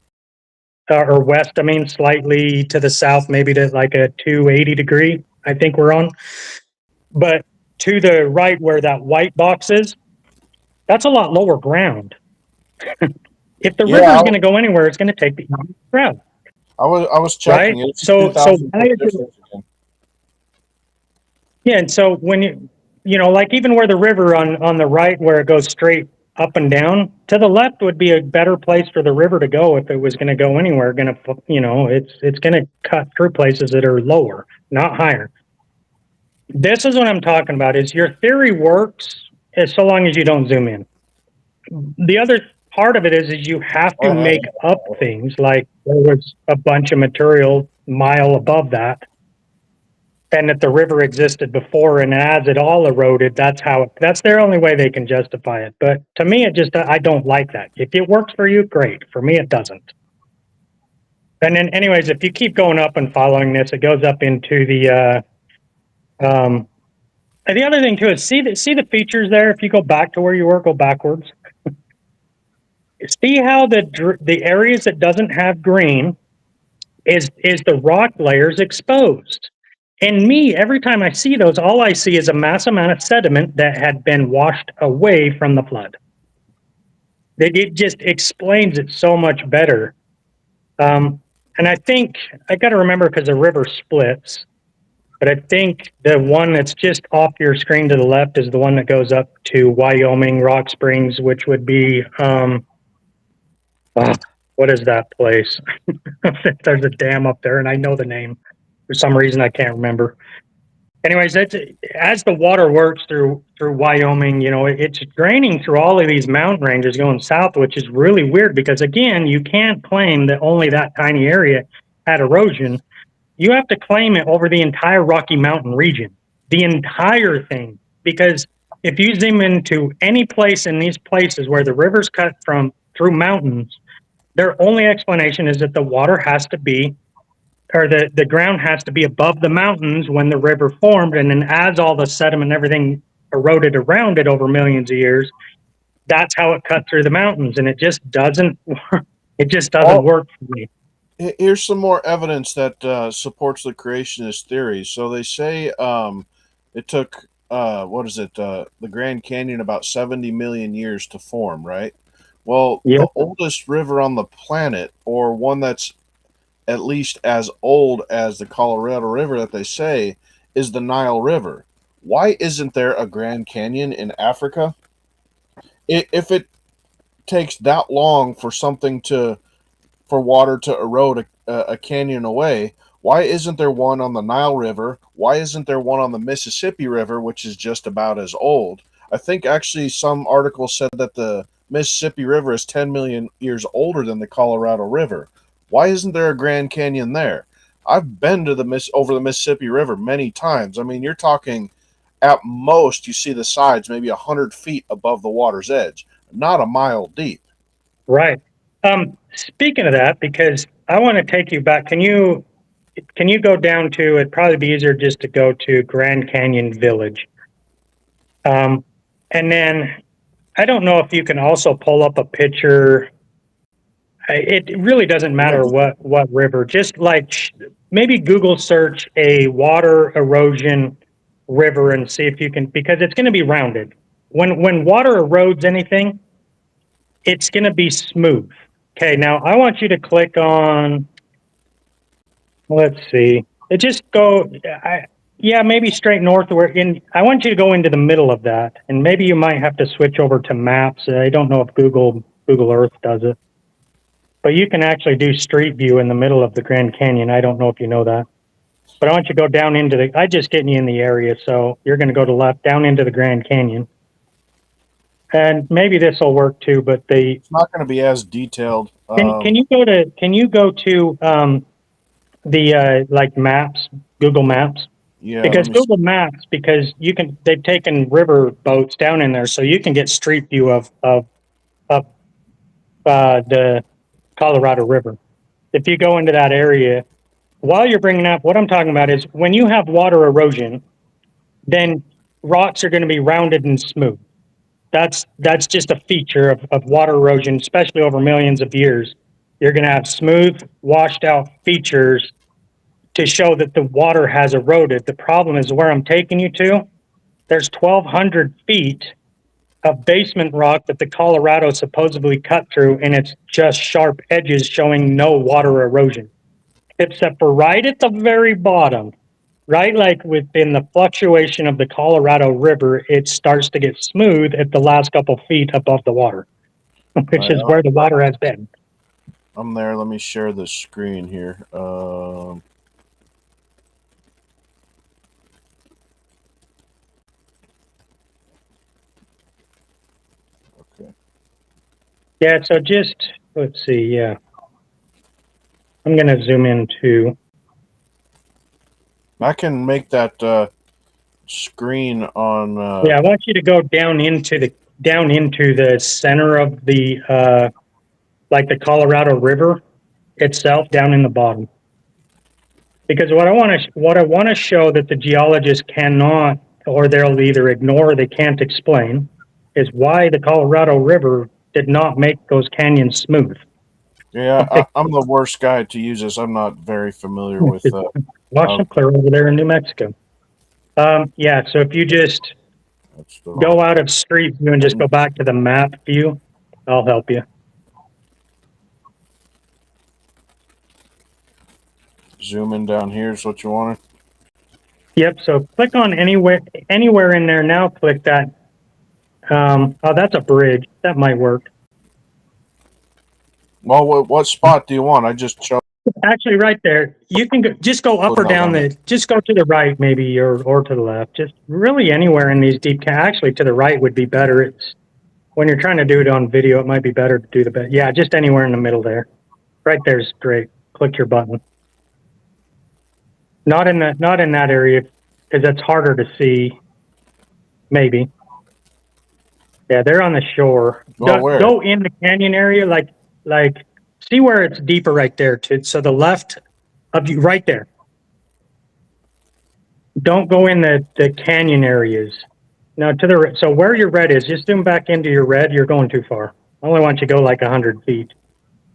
or west, I mean, slightly to the south, maybe to like a 280 degree, I think we're on. But to the right where that white box is, that's a lot lower ground. If the river is going to go anywhere, it's going to take the ground. I was checking right? it. So why is it, yeah, and so when you know, like even where the river on the right, where it goes straight up and down, to the left would be a better place for the river to go if it was going to go anywhere. It's going to cut through places that are lower, not higher. This is what I'm talking about. Is your theory works as so long as you don't zoom in. The other part of it is you have to make up things, like there was a bunch of material mile above that, and that the river existed before, and as it all eroded, that's their only way they can justify it. But to me, I don't like that. If it works for you, great. For me, it doesn't. And then anyways, if you keep going up and following this, it goes up into the other thing too is see the features there. If you go back to where you were, go backwards. See how the areas that doesn't have green is the rock layers exposed. And me, every time I see those, all I see is a mass amount of sediment that had been washed away from the flood. It just explains it so much better. And I think I got to remember, because the river splits, but I think the one that's just off your screen to the left is the one that goes up to Wyoming, Rock Springs, which would be, what is that place? There's a dam up there, and I know the name. For some reason, I can't remember. Anyways, as the water works through Wyoming, it's draining through all of these mountain ranges going south, which is really weird, because again, you can't claim that only that tiny area had erosion. You have to claim it over the entire Rocky Mountain region, the entire thing, because if you zoom into any place in these places where the rivers cut through mountains, their only explanation is that the water has to be, or the ground has to be above the mountains when the river formed, and then as all the sediment and everything eroded around it over millions of years, that's how it cut through the mountains, and it just doesn't work for me. Here's some more evidence that supports the creationist theory. So they say it took the Grand Canyon about 70 million years to form, right? Well, the oldest river on the planet, or one that's at least as old as the Colorado River that they say, is the Nile River. Why isn't there a Grand Canyon in Africa? If it takes that long for water to erode a canyon away, why isn't there one on the Nile River? Why isn't there one on the Mississippi River, which is just about as old? I think actually some article said that the Mississippi River is 10 million years older than the Colorado River. Why isn't there a Grand Canyon there? I've been to over the Mississippi River many times. I mean, you're talking at most you see the sides maybe 100 feet above the water's edge. not a mile deep. Right. Speaking of that, because I want to take you back, can you go down to, it'd probably be easier just to go to Grand Canyon Village. And then I don't know if you can also pull up a picture. It really doesn't matter what river, just like maybe Google search a water erosion river and see if you can, because it's going to be rounded. When water erodes anything, it's going to be smooth. Okay, now I want you to click on, let's see, it just go, yeah, maybe straight north. I want you to go into the middle of that, and maybe you might have to switch over to maps. I don't know if Google Earth does it. But you can actually do street view in the middle of the Grand Canyon. I don't know if you know that. But I want you to go down into I just getting you in the area, so you're going to go to left, down into the Grand Canyon. And maybe this will work too, but it's not going to be as detailed. Can you go to the like maps, Google Maps? Yeah. Because Google Maps, they've taken river boats down in there, so you can get street view of the Colorado River. If you go into that area, while you're bringing up, what I'm talking about is when you have water erosion, then rocks are going to be rounded and smooth. That's just a feature of water erosion, especially over millions of years. You're going to have smooth, washed out features to show that the water has eroded. The problem is where I'm taking you to, there's 1,200 feet of basement rock that the Colorado supposedly cut through, and it's just sharp edges showing no water erosion, except for right at the very bottom, right like within the fluctuation of the Colorado River, it starts to get smooth at the last couple feet above the water, which is where the water has been. I'm there. Let me share the screen here. Yeah, so just, let's see, yeah. I'm going to zoom in too. I can make that screen on... yeah, I want you to go down into the center of the, like the Colorado River itself, down in the bottom. Because what I want to show that the geologists cannot, or they'll either ignore or they can't explain, is why the Colorado River did not make those canyons smooth. Yeah, I'm the worst guy to use this. I'm not very familiar with... Watch them clear over there in New Mexico. Yeah, so if you just go out of street view and just go back to the map view, I'll help you. Zoom in down here is what you wanted? Yep, so click on anywhere in there now, click that. Oh, that's a bridge. That might work. Well, what spot do you want? I just chose. Actually, right there. You can just go up or down just go to the right, maybe, or to the left. Just really anywhere in these deep. Actually, to the right would be better. It's when you're trying to do it on video, it might be better to do the best. Yeah, just anywhere in the middle there. Right there's great. Click your button. Not in that area because that's harder to see. Maybe. Yeah, they're on the shore. Go in the canyon area, like see where it's deeper right there. So the left of you, right there. Don't go in the canyon areas. Now so where your red is, just zoom back into your red. You're going too far. I only want you to go like 100 feet.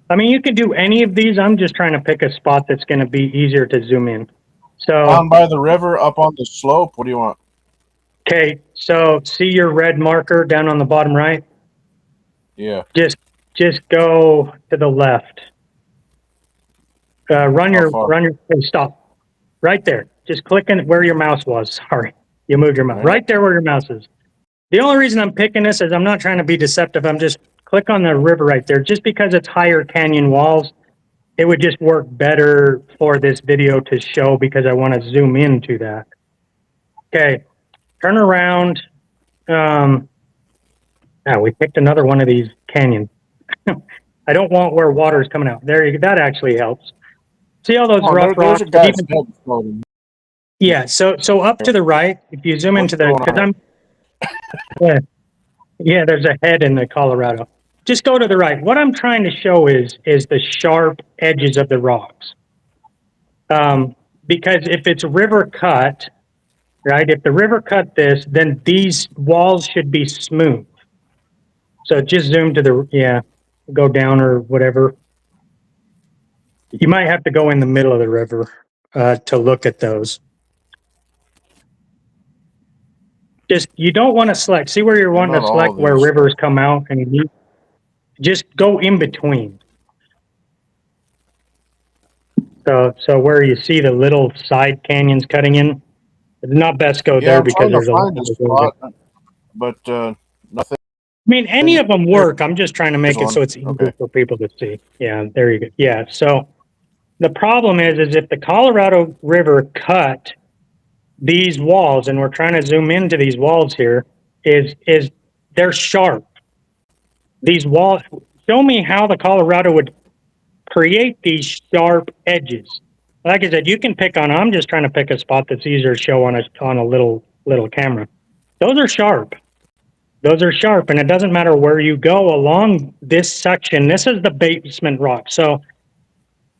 I mean, you can do any of these. I'm just trying to pick a spot that's going to be easier to zoom in. So down by the river, up on the slope. What do you want? Okay, so see your red marker down on the bottom right? Yeah. Just go to the left. Stop. Right there. Just click in where your mouse was. Sorry, you moved your mouse. Right there where your mouse is. The only reason I'm picking this is I'm not trying to be deceptive. I'm just click on the river right there. Just because it's higher canyon walls, it would just work better for this video to show because I want to zoom into that. Okay. Turn around. We picked another one of these canyons. I don't want where water is coming out. That actually helps. See all those rough rocks? Yeah. So up to the right, if you zoom into the, Yeah, there's a head in the Colorado. Just go to the right. What I'm trying to show is the sharp edges of the rocks. Because if it's river cut, right? If the river cut this, then these walls should be smooth. So just zoom to the, go down or whatever. You might have to go in the middle of the river to look at those. Just, you don't want to select, see where you're wanting to select where rivers come out, and you just go in between. So where you see the little side canyons cutting in, it's not best go there because there's a lot of spot, but nothing. I mean, any of them work. I'm just trying to make it so it's easy for people to see. Yeah, there you go. Yeah, so the problem is if the Colorado River cut these walls, and we're trying to zoom into these walls here, is they're sharp. These walls, show me how the Colorado would create these sharp edges. Like I said, you can pick on, I'm just trying to pick a spot that's easier to show on a little camera. Those are sharp. Those are sharp, and it doesn't matter where you go along this section. This is the basement rock. So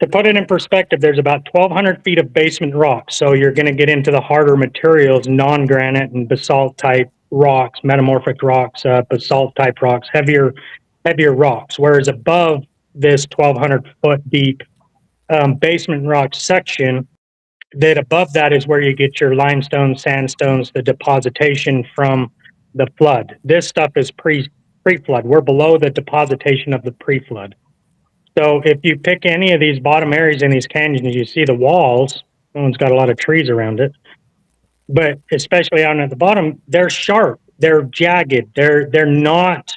to put it in perspective, there's about 1,200 feet of basement rock. So you're going to get into the harder materials, non-granite and basalt type rocks, metamorphic rocks, basalt type rocks, heavier rocks. Whereas above this 1,200 foot deep basement rock section, that above that is where you get your limestone, sandstones, the depositation from the flood. This stuff is pre-flood. We're below the depositation of the pre-flood. So if you pick any of these bottom areas in these canyons, you see the walls, that one's got a lot of trees around it, but especially out at the bottom, they're sharp, they're jagged, they're not,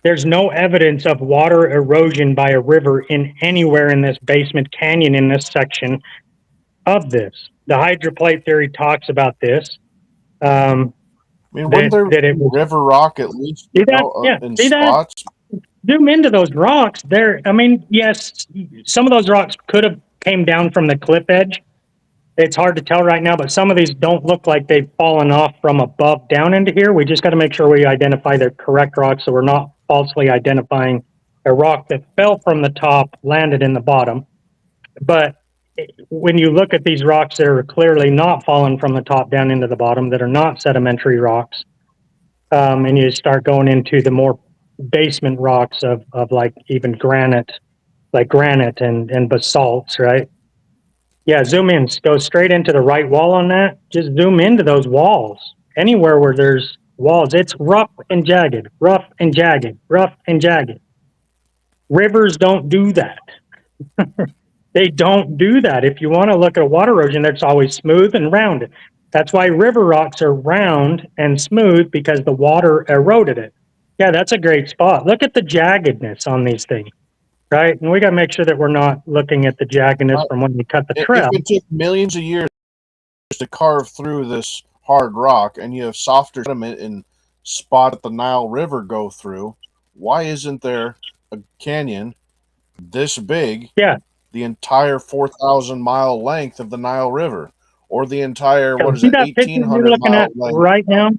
there's no evidence of water erosion by a river in anywhere in this basement canyon in this section of this. The hydroplate theory talks about this. I mean, wasn't there river rock at least in spots? Zoom into those rocks. I mean, yes, some of those rocks could have came down from the cliff edge. It's hard to tell right now, but some of these don't look like they've fallen off from above down into here. We just got to make sure we identify the correct rocks so we're not falsely identifying a rock that fell from the top, landed in the bottom. But when you look at these rocks that are clearly not falling from the top down into the bottom, that are not sedimentary rocks, and you start going into the more basement rocks of like even granite, like granite and basalts, right? Yeah, zoom in, go straight into the right wall on that. Just zoom into those walls. Anywhere where there's walls, it's rough and jagged, rough and jagged, rough and jagged. Rivers don't do that. They don't do that. If you want to look at a water erosion, that's always smooth and rounded. That's why river rocks are round and smooth, because the water eroded it. Yeah, that's a great spot. Look at the jaggedness on these things, right? And we got to make sure that we're not looking at the jaggedness from when we cut the trail. If it took millions of years to carve through this hard rock, and you have softer sediment in spot that the Nile River go through, why isn't there a canyon this big? Yeah. The entire 4,000 mile length of the Nile River, or the entire, what is it, 1,800 mile length right now?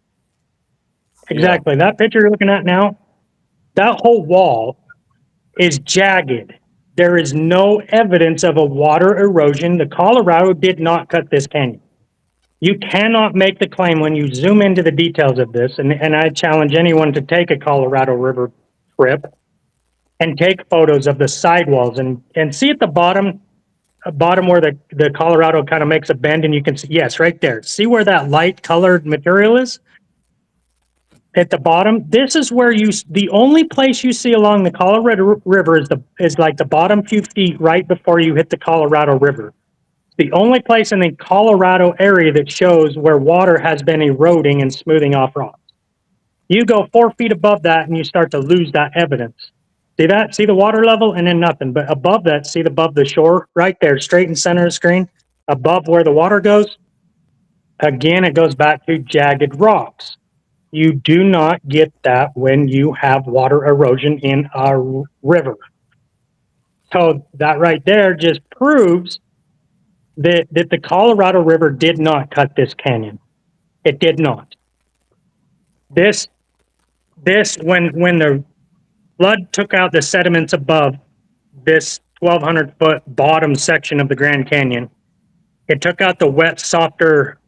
Exactly. Yeah. That picture you're looking at now, that whole wall is jagged. There is no evidence of a water erosion. The Colorado did not cut this canyon. You cannot make the claim when you zoom into the details of this, and I challenge anyone to take a Colorado River trip and take photos of the sidewalls and see at the bottom where the Colorado kind of makes a bend, and you can see, yes, right there. See where that light colored material is? At the bottom, this is where the only place you see along the Colorado River is like the bottom few feet right before you hit the Colorado River. The only place in the Colorado area that shows where water has been eroding and smoothing off rocks. You go 4 feet above that and you start to lose that evidence. See that? See the water level and then nothing. But above that, see above the shore right there, straight in center of the screen, above where the water goes. Again, it goes back to jagged rocks. You do not get that when you have water erosion in a river. So that right there just proves that the Colorado River did not cut this canyon. It did not. This this, when the flood took out the sediments above this 1,200-foot bottom section of the Grand Canyon, it took out the wet, softer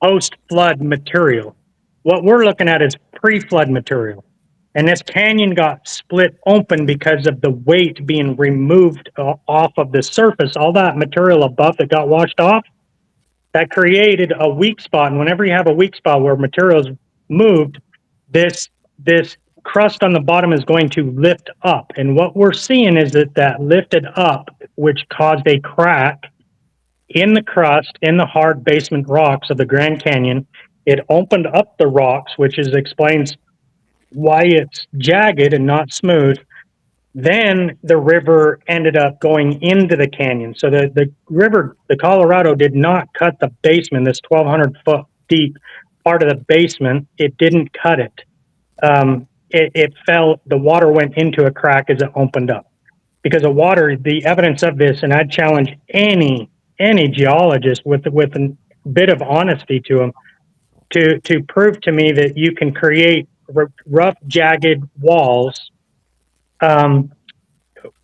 post-flood material. What we're looking at is pre-flood material. And this canyon got split open because of the weight being removed off of the surface. All that material above that got washed off, that created a weak spot. And whenever you have a weak spot where material is moved, this crust on the bottom is going to lift up. And what we're seeing is that lifted up, which caused a crack in the crust, in the hard basement rocks of the Grand Canyon. It opened up the rocks, which explains why it's jagged and not smooth. Then the river ended up going into the canyon. So the river, the Colorado, did not cut the basement, this 1,200-foot deep part of the basement. It didn't cut it. It fell, the water went into a crack as it opened up. Because of water, the evidence of this, and I'd challenge any geologist with a bit of honesty to them to prove to me that you can create rough, jagged walls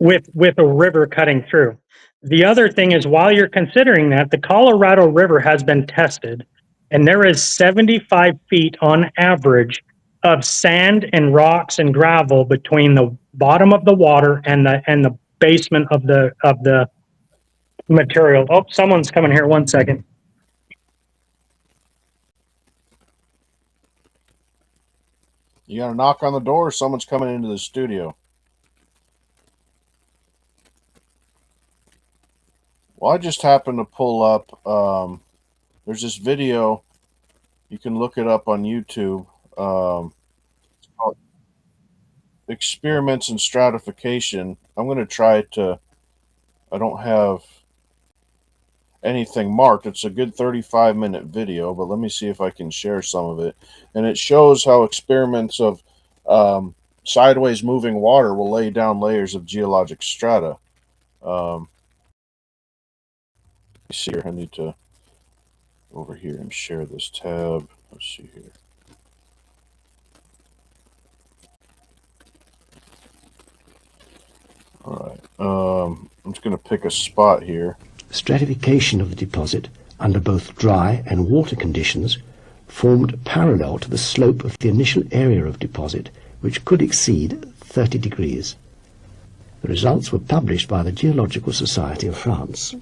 with a river cutting through. The other thing is, while you're considering that, the Colorado River has been tested, and there is 75 feet on average of sand and rocks and gravel between the bottom of the water and the basement of the material. Oh, someone's coming here. 1 second. You got to knock on the door, or someone's coming into the studio. Well, I just happened to pull up, there's this video, you can look it up on YouTube. It's called Experiments in Stratification. I'm going to try to, I don't have anything marked. It's a good 35-minute video, but let me see if I can share some of it. And it shows how experiments of sideways moving water will lay down layers of geologic strata. Let's see here. I need to go over here and share this tab. Let's see here. All right. I'm just going to pick a spot here. Stratification of the deposit under both dry and water conditions formed parallel to the slope of the initial area of deposit, which could exceed 30 degrees. The results were published by the Geological Society of France.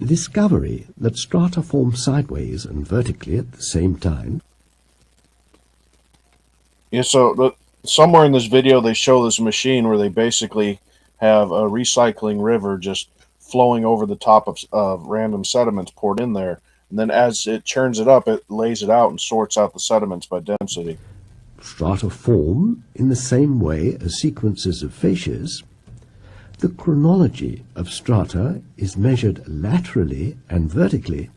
The discovery that strata form sideways and vertically at the same time. Yeah, so somewhere in this video they show this machine where they basically have a recycling river just flowing over the top of random sediments poured in there. And then as it churns it up, it lays it out and sorts out the sediments by density. Strata form in the same way as sequences of facies. The chronology of strata is measured laterally and vertically,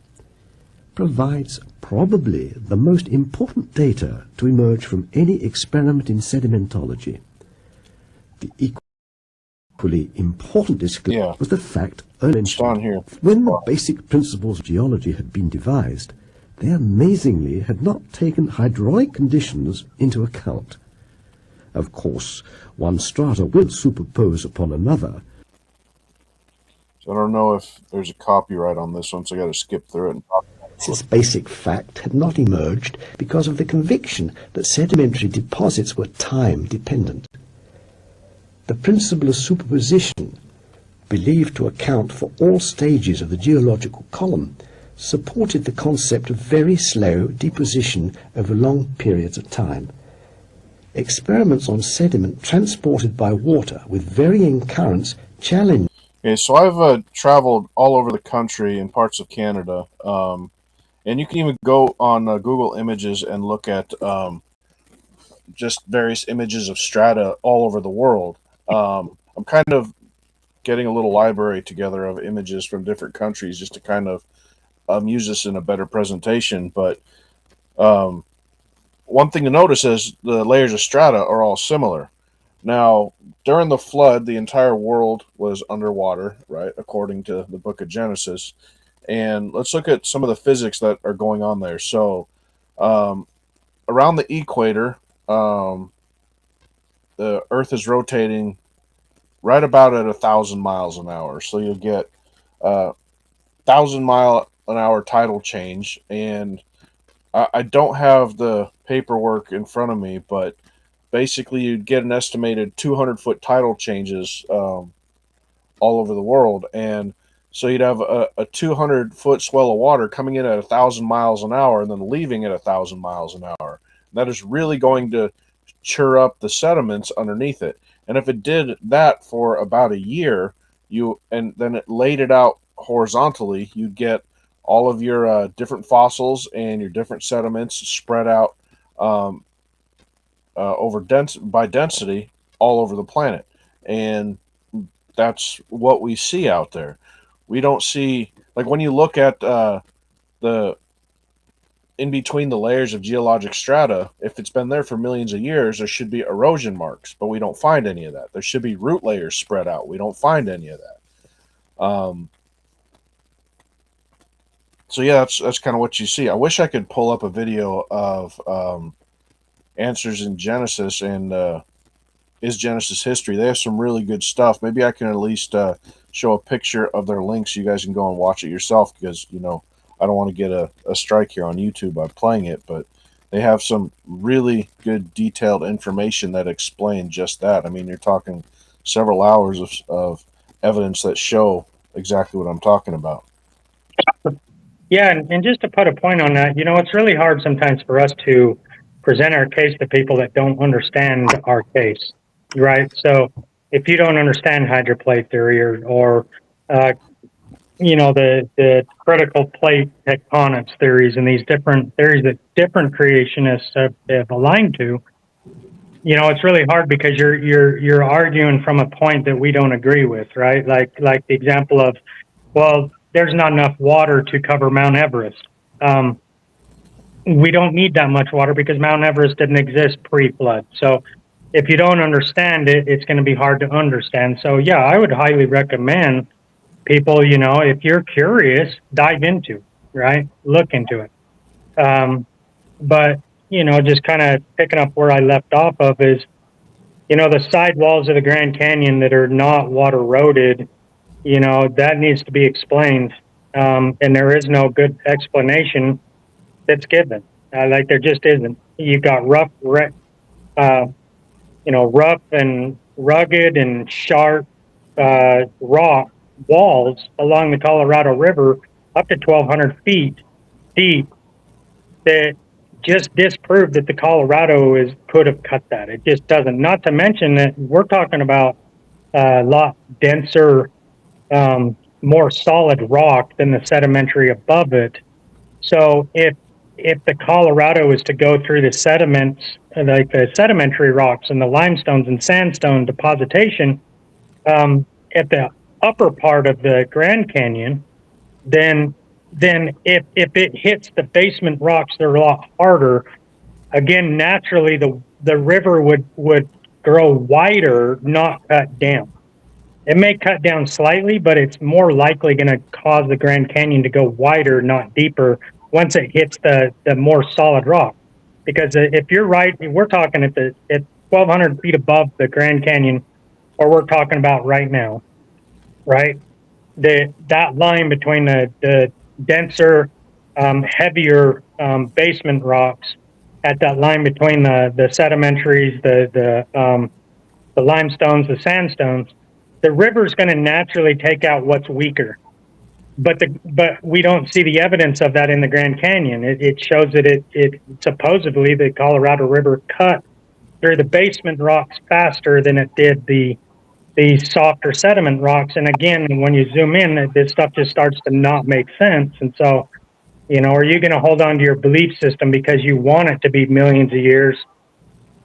provides probably the most important data to emerge from any experiment in sedimentology. The equally important disclosure was the fact earlier mentioned. When the basic principles of geology had been devised, they amazingly had not taken hydraulic conditions into account. Of course, one strata will superpose upon another. So I don't know if there's a copyright on this one, so I got to skip through it. This basic fact had not emerged because of the conviction that sedimentary deposits were time-dependent. The principle of superposition, believed to account for all stages of the geological column, supported the concept of very slow deposition over long periods of time. Experiments on sediment transported by water with varying currents challenged. Okay, so I've traveled all over the country in parts of Canada, and you can even go on Google Images and look at just various images of strata all over the world. I'm kind of getting a little library together of images from different countries just to kind of use this in a better presentation. But one thing to notice is the layers of strata are all similar. Now, during the flood, the entire world was underwater, right, according to the book of Genesis. And let's look at some of the physics that are going on there. So around the equator, the Earth is rotating right about at 1,000 miles an hour. So you'll get 1,000 mile an hour tidal change. And I don't have the paperwork in front of me, but basically you'd get an estimated 200-foot tidal changes all over the world. And so you'd have a 200-foot swell of water coming in at 1,000 miles an hour and then leaving at 1,000 miles an hour. That is really going to cheer up the sediments underneath it. And if it did that for about a year, and then it laid it out horizontally, you'd get all of your different fossils and your different sediments spread out by density all over the planet. And that's what we see out there. We don't see, like when you look at the in between the layers of geologic strata, if it's been there for millions of years, there should be erosion marks, but we don't find any of that. There should be root layers spread out. We don't find any of that. So yeah, that's kind of what you see. I wish I could pull up a video of Answers in Genesis and Is Genesis History. They have some really good stuff. Maybe I can at least show a picture of their links. You guys can go and watch it yourself because, I don't want to get a strike here on YouTube by playing it, but they have some really good detailed information that explain just that. I mean, you're talking several hours of evidence that show exactly what I'm talking about. Yeah, and just to put a point on that, it's really hard sometimes for us to present our case to people that don't understand our case, right? So if you don't understand hydroplate theory or the critical plate tectonics theories and these different theories that different creationists have aligned to, it's really hard because you're arguing from a point that we don't agree with, right? Like the example of, well, there's not enough water to cover Mount Everest. We don't need that much water because Mount Everest didn't exist pre-flood. So if you don't understand it, it's going to be hard to understand. So yeah, I would highly recommend people, if you're curious, dive into, right? Look into it. But, just kind of picking up where I left off of is, the side walls of the Grand Canyon that are not water eroded, that needs to be explained. And there is no good explanation that's given. There just isn't. You've got rough and rugged and sharp rock walls along the Colorado River up to 1,200 feet deep that just disprove that the Colorado could have cut that. It just doesn't. Not to mention that we're talking about a lot denser, more solid rock than the sedimentary above it. So if the Colorado is to go through the sediments, like the sedimentary rocks and the limestones and sandstone depositation, at the upper part of the Grand Canyon, then if it hits the basement rocks, they're a lot harder. Again, naturally, the river would grow wider, not cut down. It may cut down slightly, but it's more likely going to cause the Grand Canyon to go wider, not deeper, once it hits the more solid rock. Because if you're right, we're talking at 1,200 feet above the Grand Canyon, or we're talking about right now, right? That line between the denser, heavier basement rocks, at that line between the sedimentaries, the limestones, the sandstones, the river's going to naturally take out what's weaker. But we don't see the evidence of that in the Grand Canyon. It shows that it supposedly the Colorado River cut through the basement rocks faster than it did the softer sediment rocks. And again, when you zoom in, this stuff just starts to not make sense. And so, are you going to hold on to your belief system because you want it to be millions of years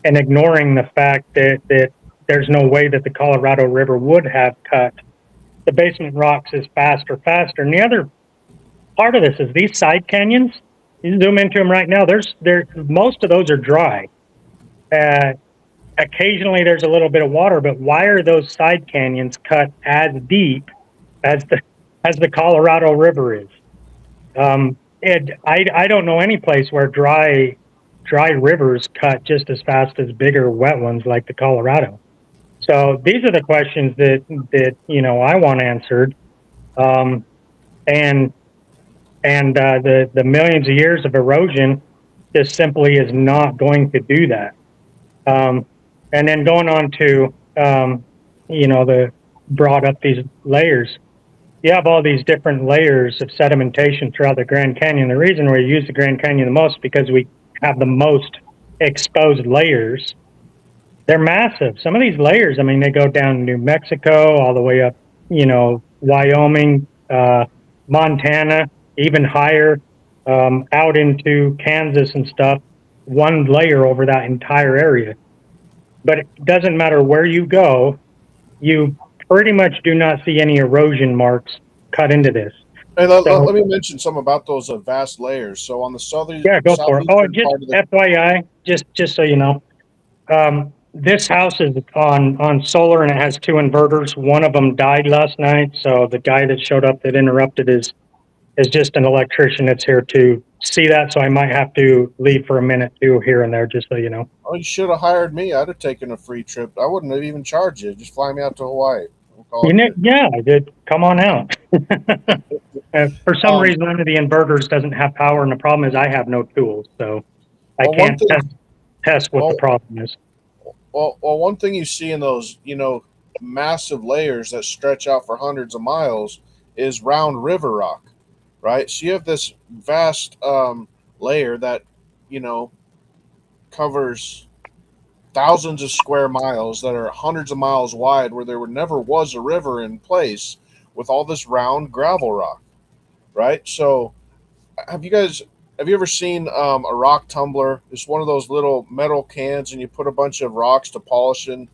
and ignoring the fact that there's no way that the Colorado River would have cut the basement rocks is faster. And the other part of this is these side canyons, you zoom into them right now, most of those are dry. Occasionally there's a little bit of water, but why are those side canyons cut as deep as the Colorado River is? I don't know any place where dry dry rivers cut just as fast as bigger wet ones like the Colorado. So these are the questions that I want answered, and the millions of years of erosion just simply is not going to do that. And then going on to the brought up these layers. You have all these different layers of sedimentation throughout the Grand Canyon. The reason we use the Grand Canyon the most is because we have the most exposed layers. They're massive. Some of these layers, I mean, they go down New Mexico all the way up, Wyoming, Montana, even higher, out into Kansas and stuff. One layer over that entire area. But it doesn't matter where you go, you pretty much do not see any erosion marks cut into this. And let me mention something about those vast layers. So on the southern, go for it. Oh, just FYI, just so you know, this house is on solar and it has 2 inverters. One of them died last night, so the guy that showed up that interrupted is just an electrician that's here to see that. So I might have to leave for a minute too here and there, just so you know. Oh, you should have hired me. I'd have taken a free trip. I wouldn't have even charged you. Just fly me out to Hawaii. Yeah, I did. Come on out. For some reason, one of the inverters doesn't have power, and the problem is I have no tools, so I can't test what the problem is. Well, one thing you see in those, massive layers that stretch out for hundreds of miles is round river rock, right? So you have this vast layer that, covers thousands of square miles that are hundreds of miles wide, where there never was a river in place, with all this round gravel rock, right? So have you ever seen a rock tumbler? It's one of those little metal cans, and you put a bunch of rocks to polish them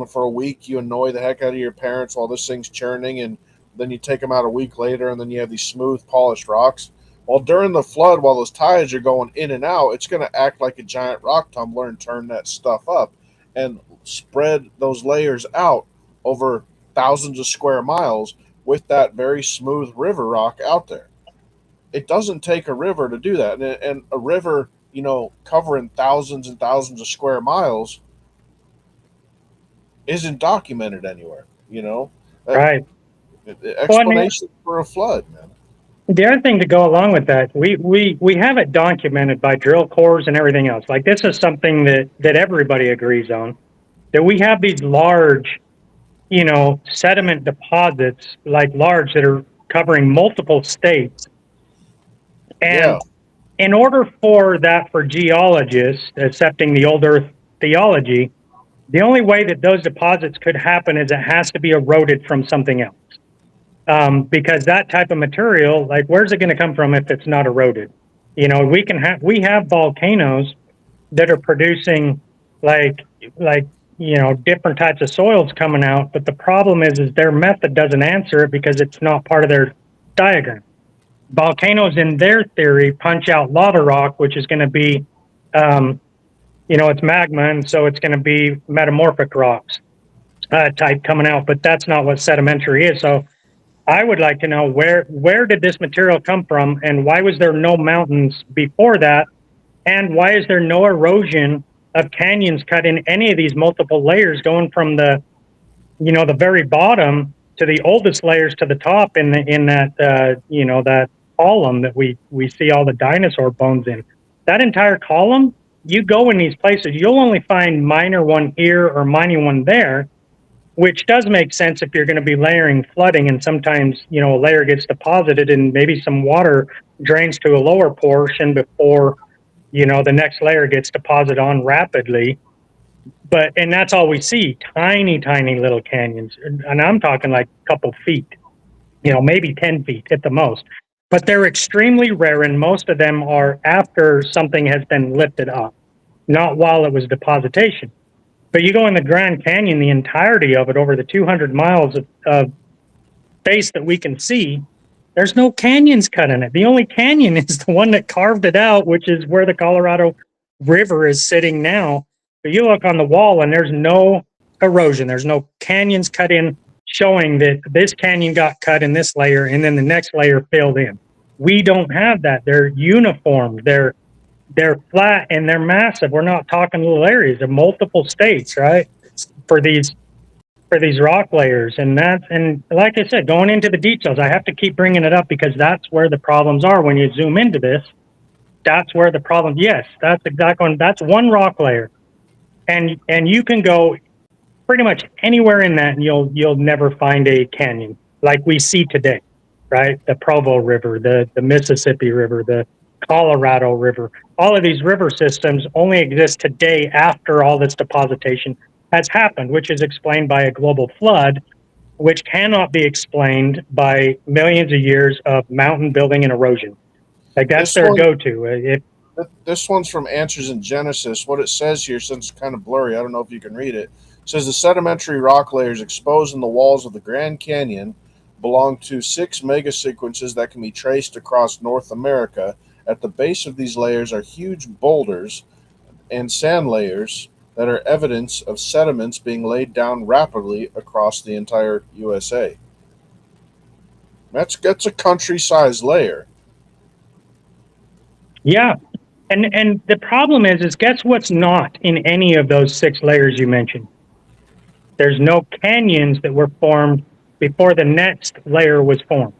for a week. You annoy the heck out of your parents while this thing's churning, and then you take them out a week later, and then you have these smooth polished rocks. Well, during the flood, while those tides are going in and out, it's going to act like a giant rock tumbler and turn that stuff up and spread those layers out over thousands of square miles with that very smooth river rock out there. It doesn't take a river to do that. And a river, covering thousands and thousands of square miles isn't documented anywhere, Right. Explanation for a flood, man. The other thing to go along with that, we have it documented by drill cores and everything else. Like, this is something that everybody agrees on, that we have these large, sediment deposits, that are covering multiple states. And in order for geologists accepting the old earth theology, the only way that those deposits could happen is it has to be eroded from something else. Because that type of material, like, where's it going to come from if it's not eroded? We have volcanoes that are producing different types of soils coming out, but the problem is their method doesn't answer it because it's not part of their diagram. Volcanoes, in their theory, punch out lava rock, which is going to be, it's magma, and so it's going to be metamorphic rocks type coming out, but that's not what sedimentary is. So I would like to know where did this material come from, and why was there no mountains before that, and why is there no erosion of canyons cut in any of these multiple layers, going from the very bottom to the oldest layers to the top in that that column that we see all the dinosaur bones in. That entire column, you go in these places, you'll only find minor one here or minor one there, which does make sense if you're going to be layering flooding, and sometimes, a layer gets deposited and maybe some water drains to a lower portion before, the next layer gets deposited on rapidly. And that's all we see, tiny, tiny little canyons. And I'm talking like a couple feet, maybe 10 feet at the most. But they're extremely rare, and most of them are after something has been lifted up, not while it was depositation. But you go in the Grand Canyon, the entirety of it, over the 200 miles of space that we can see, there's no canyons cut in it. The only canyon is the one that carved it out, which is where the Colorado River is sitting now. But you look on the wall, and there's no erosion. There's no canyons cut in, showing that this canyon got cut in this layer, and then the next layer filled in. We don't have that. They're uniform. They're they're flat and they're massive. We're not talking little areas. They're multiple states, right? For these rock layers, and like I said, going into the details, I have to keep bringing it up because that's where the problems are. When you zoom into this, that's where the problem. Yes, that's exactly. That's one rock layer, and you can go pretty much anywhere in that, and you'll never find a canyon like we see today, right? The Provo River, the Mississippi River, the Colorado River. All of these river systems only exist today after all this depositation has happened, which is explained by a global flood, which cannot be explained by millions of years of mountain building and erosion. Like that's their go-to. This one's from Answers in Genesis. What it says here, since it's kind of blurry, I don't know if you can read it. It says the sedimentary rock layers exposed in the walls of the Grand Canyon belong to 6 megasequences that can be traced across North America. At the base of these layers are huge boulders and sand layers that are evidence of sediments being laid down rapidly across the entire USA. That's a country-sized layer. Yeah. And the problem is guess what's not in any of those 6 layers you mentioned? There's no canyons that were formed before the next layer was formed.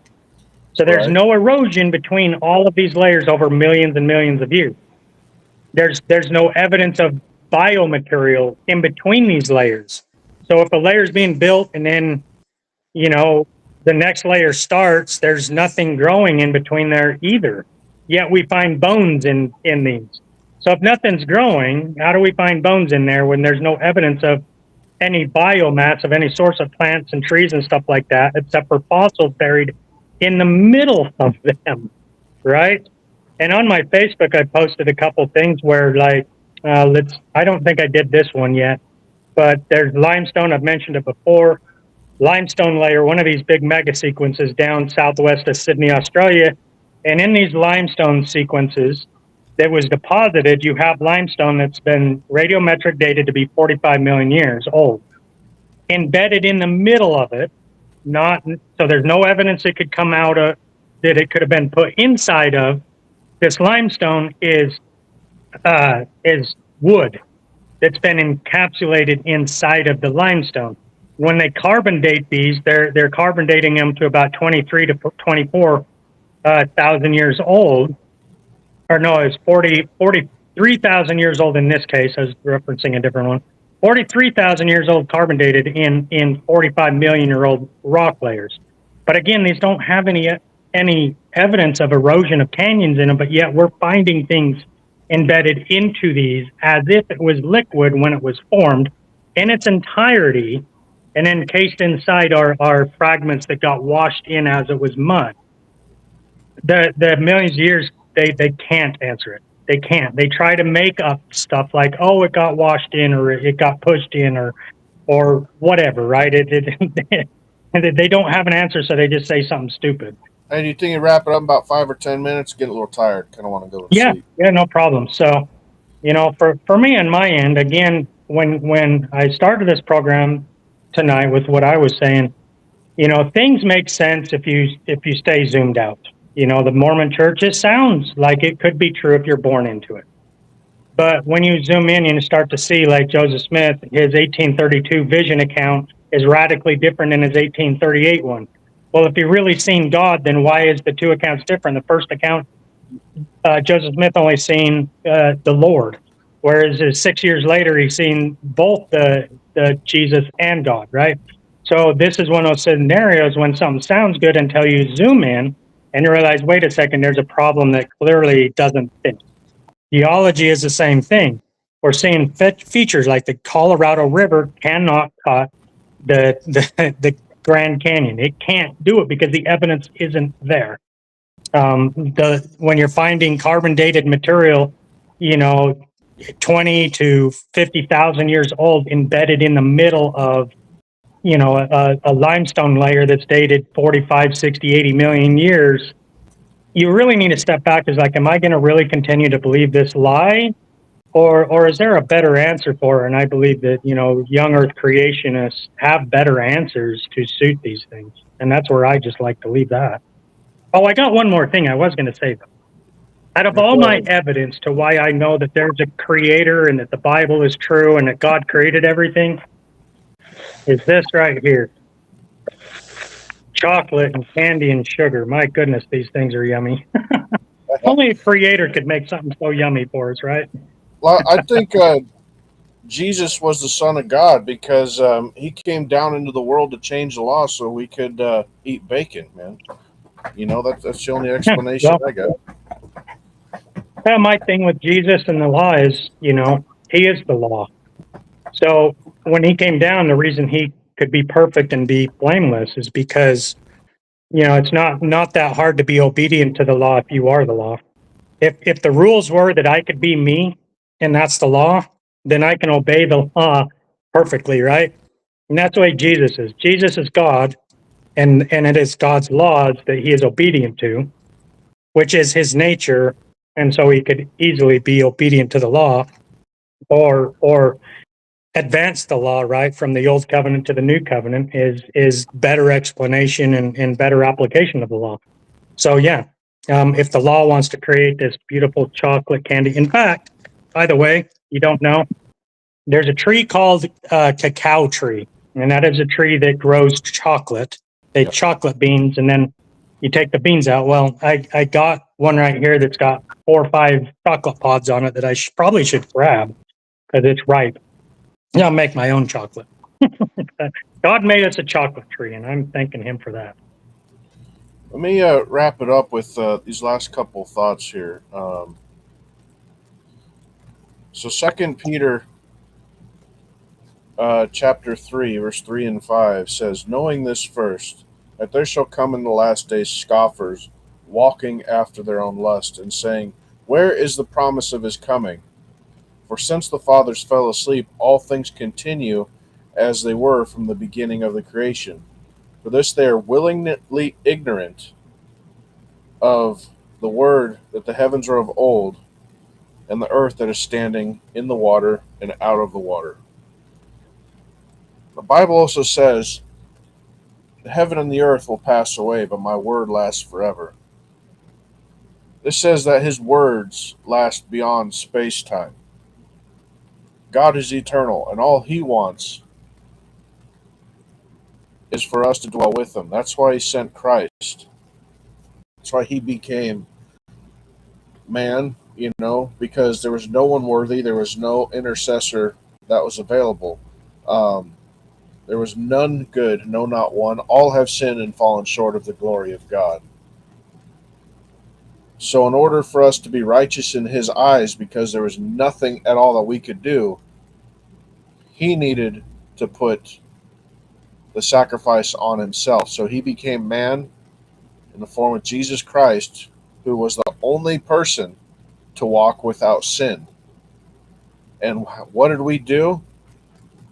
So there's no erosion between all of these layers over millions and millions of years. There's no evidence of biomaterial in between these layers. So if a layer is being built and then, the next layer starts, there's nothing growing in between there either. Yet we find bones in these. So if nothing's growing, how do we find bones in there when there's no evidence of any biomass of any source of plants and trees and stuff like that, except for fossils buried in the middle of them, right? And on my Facebook, I posted a couple things where, like, I don't think I did this one yet, but there's limestone. I've mentioned it before. Limestone layer, one of these big mega sequences down southwest of Sydney, Australia. And in these limestone sequences that was deposited, you have limestone that's been radiometric dated to be 45 million years old. Embedded in the middle of it, so there's no evidence it could come out of, that it could have been put inside of. This limestone is wood that's been encapsulated inside of the limestone. When they carbon date these, they're carbon dating them to about 23 to 24,000 years old. Or no, it's 43,000 years old in this case. I was referencing a different one. 43,000 years old carbon dated in 45 million year old rock layers. But again, these don't have any evidence of erosion of canyons in them, but yet we're finding things embedded into these as if it was liquid when it was formed in its entirety, and then encased inside are fragments that got washed in as it was mud. The millions of years, they can't answer it. They can't. They try to make up stuff like, oh, it got washed in, or it got pushed in, or whatever, right? They don't have an answer, so they just say something stupid. Hey, do you think you wrap it up in about 5 or 10 minutes? Getting a little tired. Kind of want to go to sleep. Yeah, no problem. So, for me on my end, again, when I started this program tonight with what I was saying, things make sense if you stay zoomed out. The Mormon church, it sounds like it could be true if you're born into it. But when you zoom in and you start to see, like Joseph Smith, his 1832 vision account is radically different than his 1838 one. Well, if you've really seen God, then why is the two accounts different? The first account, Joseph Smith only seen the Lord, whereas 6 years later, he's seen both the Jesus and God, right? So this is one of those scenarios when something sounds good until you zoom in and you realize, wait a second, there's a problem that clearly doesn't fit. Geology is the same thing. We're seeing features like the Colorado River cannot cut the Grand Canyon. It can't do it because the evidence isn't there. When you're finding carbon dated material, 20 to 50,000 years old embedded in the middle of a limestone layer that's dated 45, 60, 80 million years, you really need to step back. Is like, am I going to really continue to believe this lie? Or is there a better answer for it? And I believe that, young earth creationists have better answers to suit these things. And that's where I just like to leave that. Oh, I got one more thing I was going to say, though. Out of Like, all my evidence to why I know that there's a creator and that the Bible is true and that God created everything, is this right here. Chocolate and candy and sugar. My goodness, these things are yummy. Only a creator could make something so yummy for us, right? well, I think Jesus was the Son of God because he came down into the world to change the law so we could eat bacon, man. You know, that's the only explanation Well, I got. my thing with Jesus and the law is, he is the law. So when he came down, the reason he could be perfect and be blameless is because, it's not that hard to be obedient to the law if you are the law. If the rules were that I could be me and that's the law, then I can obey the law perfectly, right? And that's the way Jesus is. Jesus is God, and it is God's laws that he is obedient to, which is his nature, and so he could easily be obedient to the law or advance the law, right, from the old covenant to the new covenant is better explanation and better application of the law. So yeah, if the law wants to create this beautiful chocolate candy, in fact, by the way, you don't know, there's a tree called cacao tree, and that is a tree that grows chocolate. They Yep. chocolate beans, and then you take the beans out. Well, I got one right here that's got 4 or 5 chocolate pods on it that I probably should grab because it's ripe. Yeah, I'll make my own chocolate. God made us a chocolate tree, and I'm thanking him for that. Let me wrap it up with these last couple thoughts here. So 2 Peter chapter 3, verse 3 and 5 says, knowing this first, that there shall come in the last days scoffers, walking after their own lust, and saying, where is the promise of his coming? For since the fathers fell asleep, all things continue as they were from the beginning of the creation. For this they are willingly ignorant of the word that the heavens are of old, and the earth that is standing in the water and out of the water. The Bible also says, the heaven and the earth will pass away, but my word lasts forever. This says that his words last beyond space-time. God is eternal, and all he wants is for us to dwell with him. That's why he sent Christ. That's why he became man, because there was no one worthy. There was no intercessor that was available. There was none good, no, not one. All have sinned and fallen short of the glory of God. So in order for us to be righteous in his eyes, because there was nothing at all that we could do, he needed to put the sacrifice on himself. So he became man in the form of Jesus Christ, who was the only person to walk without sin. And what did we do?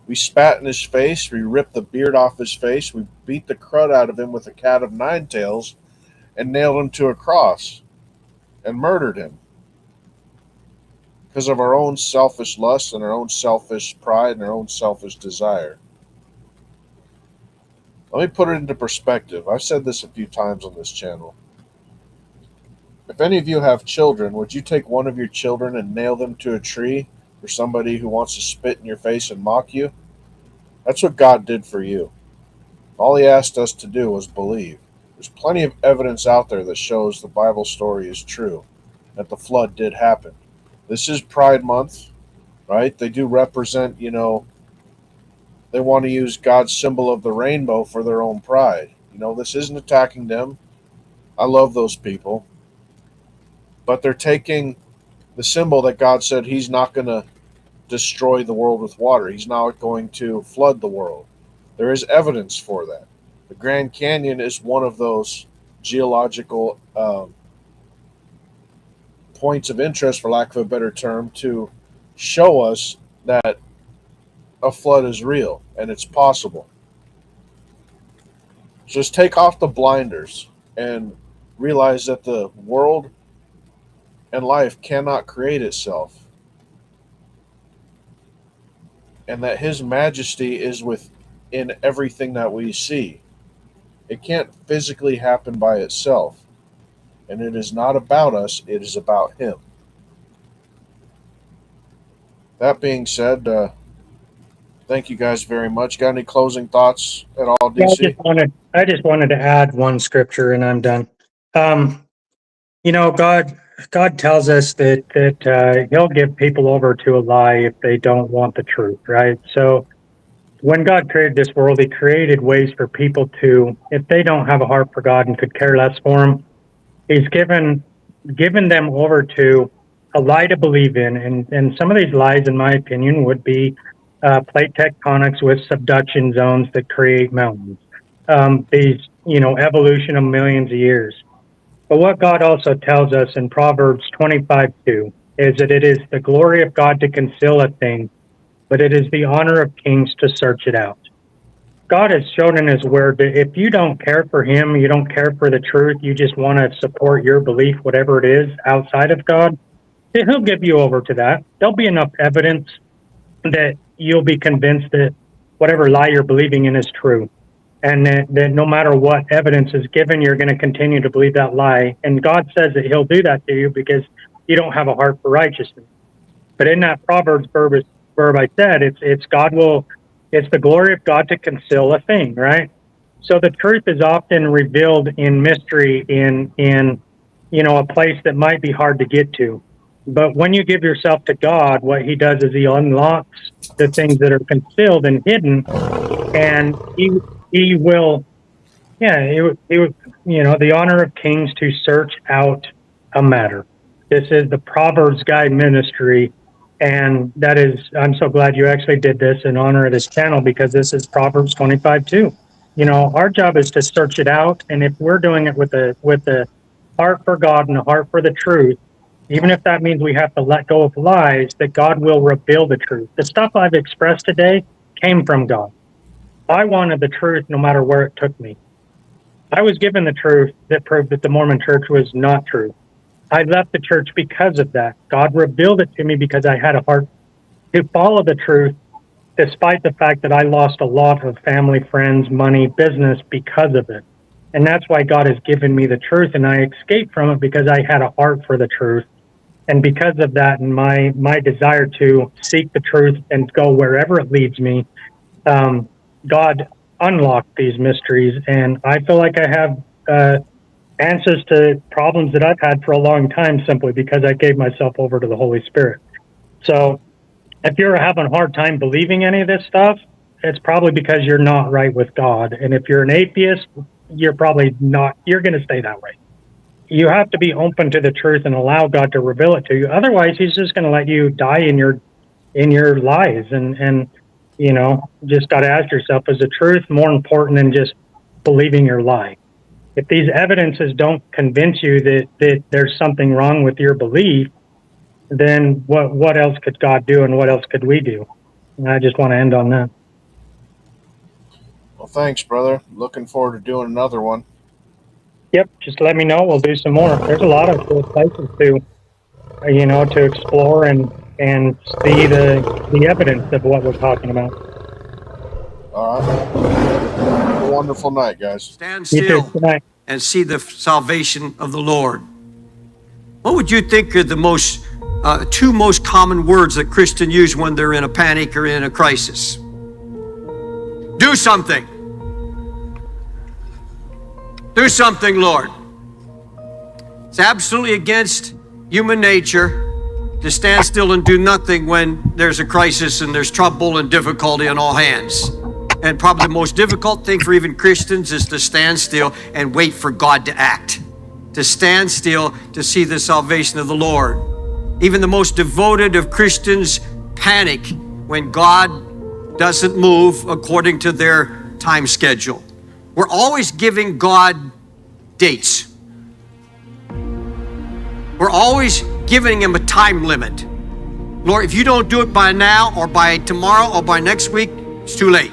We spat in his face. We ripped the beard off his face. We beat the crud out of him with a cat of 9 tails and nailed him to a cross and murdered him because of our own selfish lust and our own selfish pride and our own selfish desire. Let me put it into perspective. I've said this a few times on this channel. If any of you have children, would you take one of your children and nail them to a tree for somebody who wants to spit in your face and mock you? That's what God did for you. All he asked us to do was believe. There's plenty of evidence out there that shows the Bible story is true, that the flood did happen. This is Pride Month, right? They do represent, they want to use God's symbol of the rainbow for their own pride. This isn't attacking them. I love those people. But they're taking the symbol that God said he's not going to destroy the world with water. He's not going to flood the world. There is evidence for that. The Grand Canyon is one of those geological points of interest, for lack of a better term, to show us that a flood is real and it's possible. Just take off the blinders and realize that the world and life cannot create itself, and that his majesty is within everything that we see. It can't physically happen by itself. And it is not about us, it is about him. That being said, thank you guys very much. Got any closing thoughts at all, DC? I just wanted to add one scripture, and I'm done. God tells us that He'll give people over to a lie if they don't want the truth, right? So when God created this world, He created ways for people to, if they don't have a heart for God and could care less for Him, He's given them over to a lie to believe in, and some of these lies, in my opinion, would be plate tectonics with subduction zones that create mountains. Evolution of millions of years. But what God also tells us in Proverbs 25:2 is that it is the glory of God to conceal a thing, but it is the honor of kings to search it out. God has shown in His Word that if you don't care for Him, you don't care for the truth, you just want to support your belief, whatever it is, outside of God, He'll give you over to that. There'll be enough evidence that you'll be convinced that whatever lie you're believing in is true. And that no matter what evidence is given, you're going to continue to believe that lie. And God says that He'll do that to you because you don't have a heart for righteousness. But in that Proverbs verb I said, it's the glory of God to conceal a thing, right? So the truth is often revealed in mystery in a place that might be hard to get to. But when you give yourself to God, what He does is He unlocks the things that are concealed and hidden, and He will, the honor of kings to search out a matter. This is the ProverbsGuys Ministry, and that is, I'm so glad you actually did this in honor of this channel, because this is Proverbs 25:2. Our job is to search it out, and if we're doing it with a heart for God and a heart for the truth, even if that means we have to let go of lies, that God will reveal the truth. The stuff I've expressed today came from God. I wanted the truth no matter where it took me. I was given the truth that proved that the Mormon church was not true. I left the church because of that. God revealed it to me because I had a heart to follow the truth, despite the fact that I lost a lot of family, friends, money, business because of it. And that's why God has given me the truth, and I escaped from it because I had a heart for the truth. And because of that, and my desire to seek the truth and go wherever it leads me, God unlocked these mysteries. And I feel like I have answers to problems that I've had for a long time simply because I gave myself over to the Holy Spirit. So if you're having a hard time believing any of this stuff, it's probably because you're not right with God. And if you're an atheist, you're probably not, you're going to stay that way. You have to be open to the truth and allow God to reveal it to you. Otherwise, He's just going to let you die in your lies. And just got to ask yourself, is the truth more important than just believing your lie? If these evidences don't convince you that there's something wrong with your belief, then what else could God do, and what else could we do? And I just want to end on that. Well, thanks, brother. Looking forward to doing another one. Yep, just let me know. We'll do some more. There's a lot of cool places to explore and see the evidence of what we're talking about. All right. Have a wonderful night, guys. Stand still and see the salvation of the Lord. What would you think are the two most common words that Christians use when they're in a panic or in a crisis? Do something. Do something, Lord. It's absolutely against human nature to stand still and do nothing when there's a crisis and there's trouble and difficulty on all hands. And probably the most difficult thing for even Christians is to stand still and wait for God to act. To stand still to see the salvation of the Lord. Even the most devoted of Christians panic when God doesn't move according to their time schedule. We're always giving God dates. We're always giving Him a time limit. Lord, if you don't do it by now or by tomorrow or by next week, it's too late.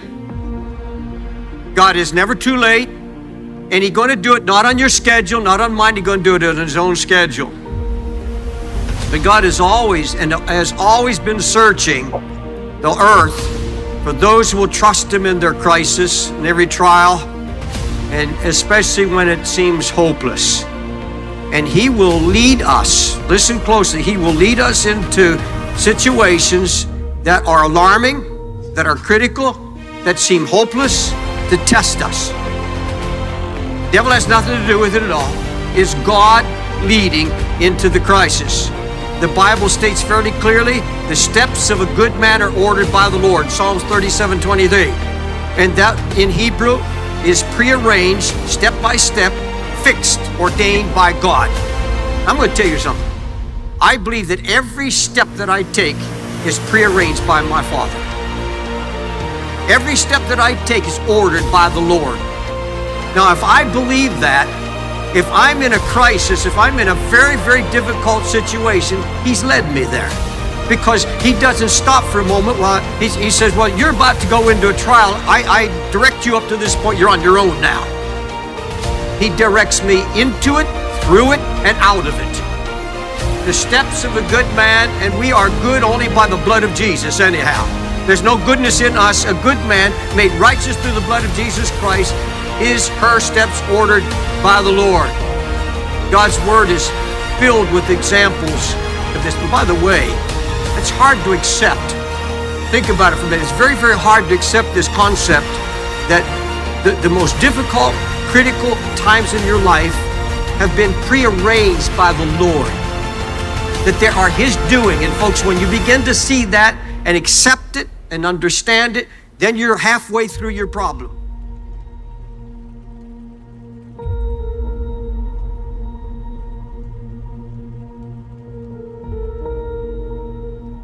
God is never too late, and He's going to do it not on your schedule, not on mine. He's going to do it on His own schedule. But God has always been searching the earth for those who will trust Him in their crisis, in every trial, and especially when it seems hopeless. And He will lead us. Listen closely. He will lead us into situations that are alarming, that are critical, that seem hopeless, to test us. Devil has nothing to do with it at all. It's God leading into the crisis. The Bible states fairly clearly, the steps of a good man are ordered by the Lord. Psalms 37:23. And that in Hebrew is prearranged, step by step, fixed, ordained by God. I'm going to tell you something. I believe that every step that I take is prearranged by my Father. Every step that I take is ordered by the Lord. Now, if I believe that, if I'm in a crisis, if I'm in a very, very difficult situation, He's led me there. Because He doesn't stop for a moment while He says, well, you're about to go into a trial. I direct you up to this point. You're on your own now. He directs me into it, through it, and out of it. The steps of a good man, and we are good only by the blood of Jesus anyhow. There's no goodness in us. A good man made righteous through the blood of Jesus Christ is her steps ordered by the Lord. God's word is filled with examples of this. And by the way, it's hard to accept. Think about it for a minute. It's very, very hard to accept this concept that the most difficult, critical times in your life have been prearranged by the Lord. That they are His doing. And folks, when you begin to see that and accept it and understand it, then you're halfway through your problem.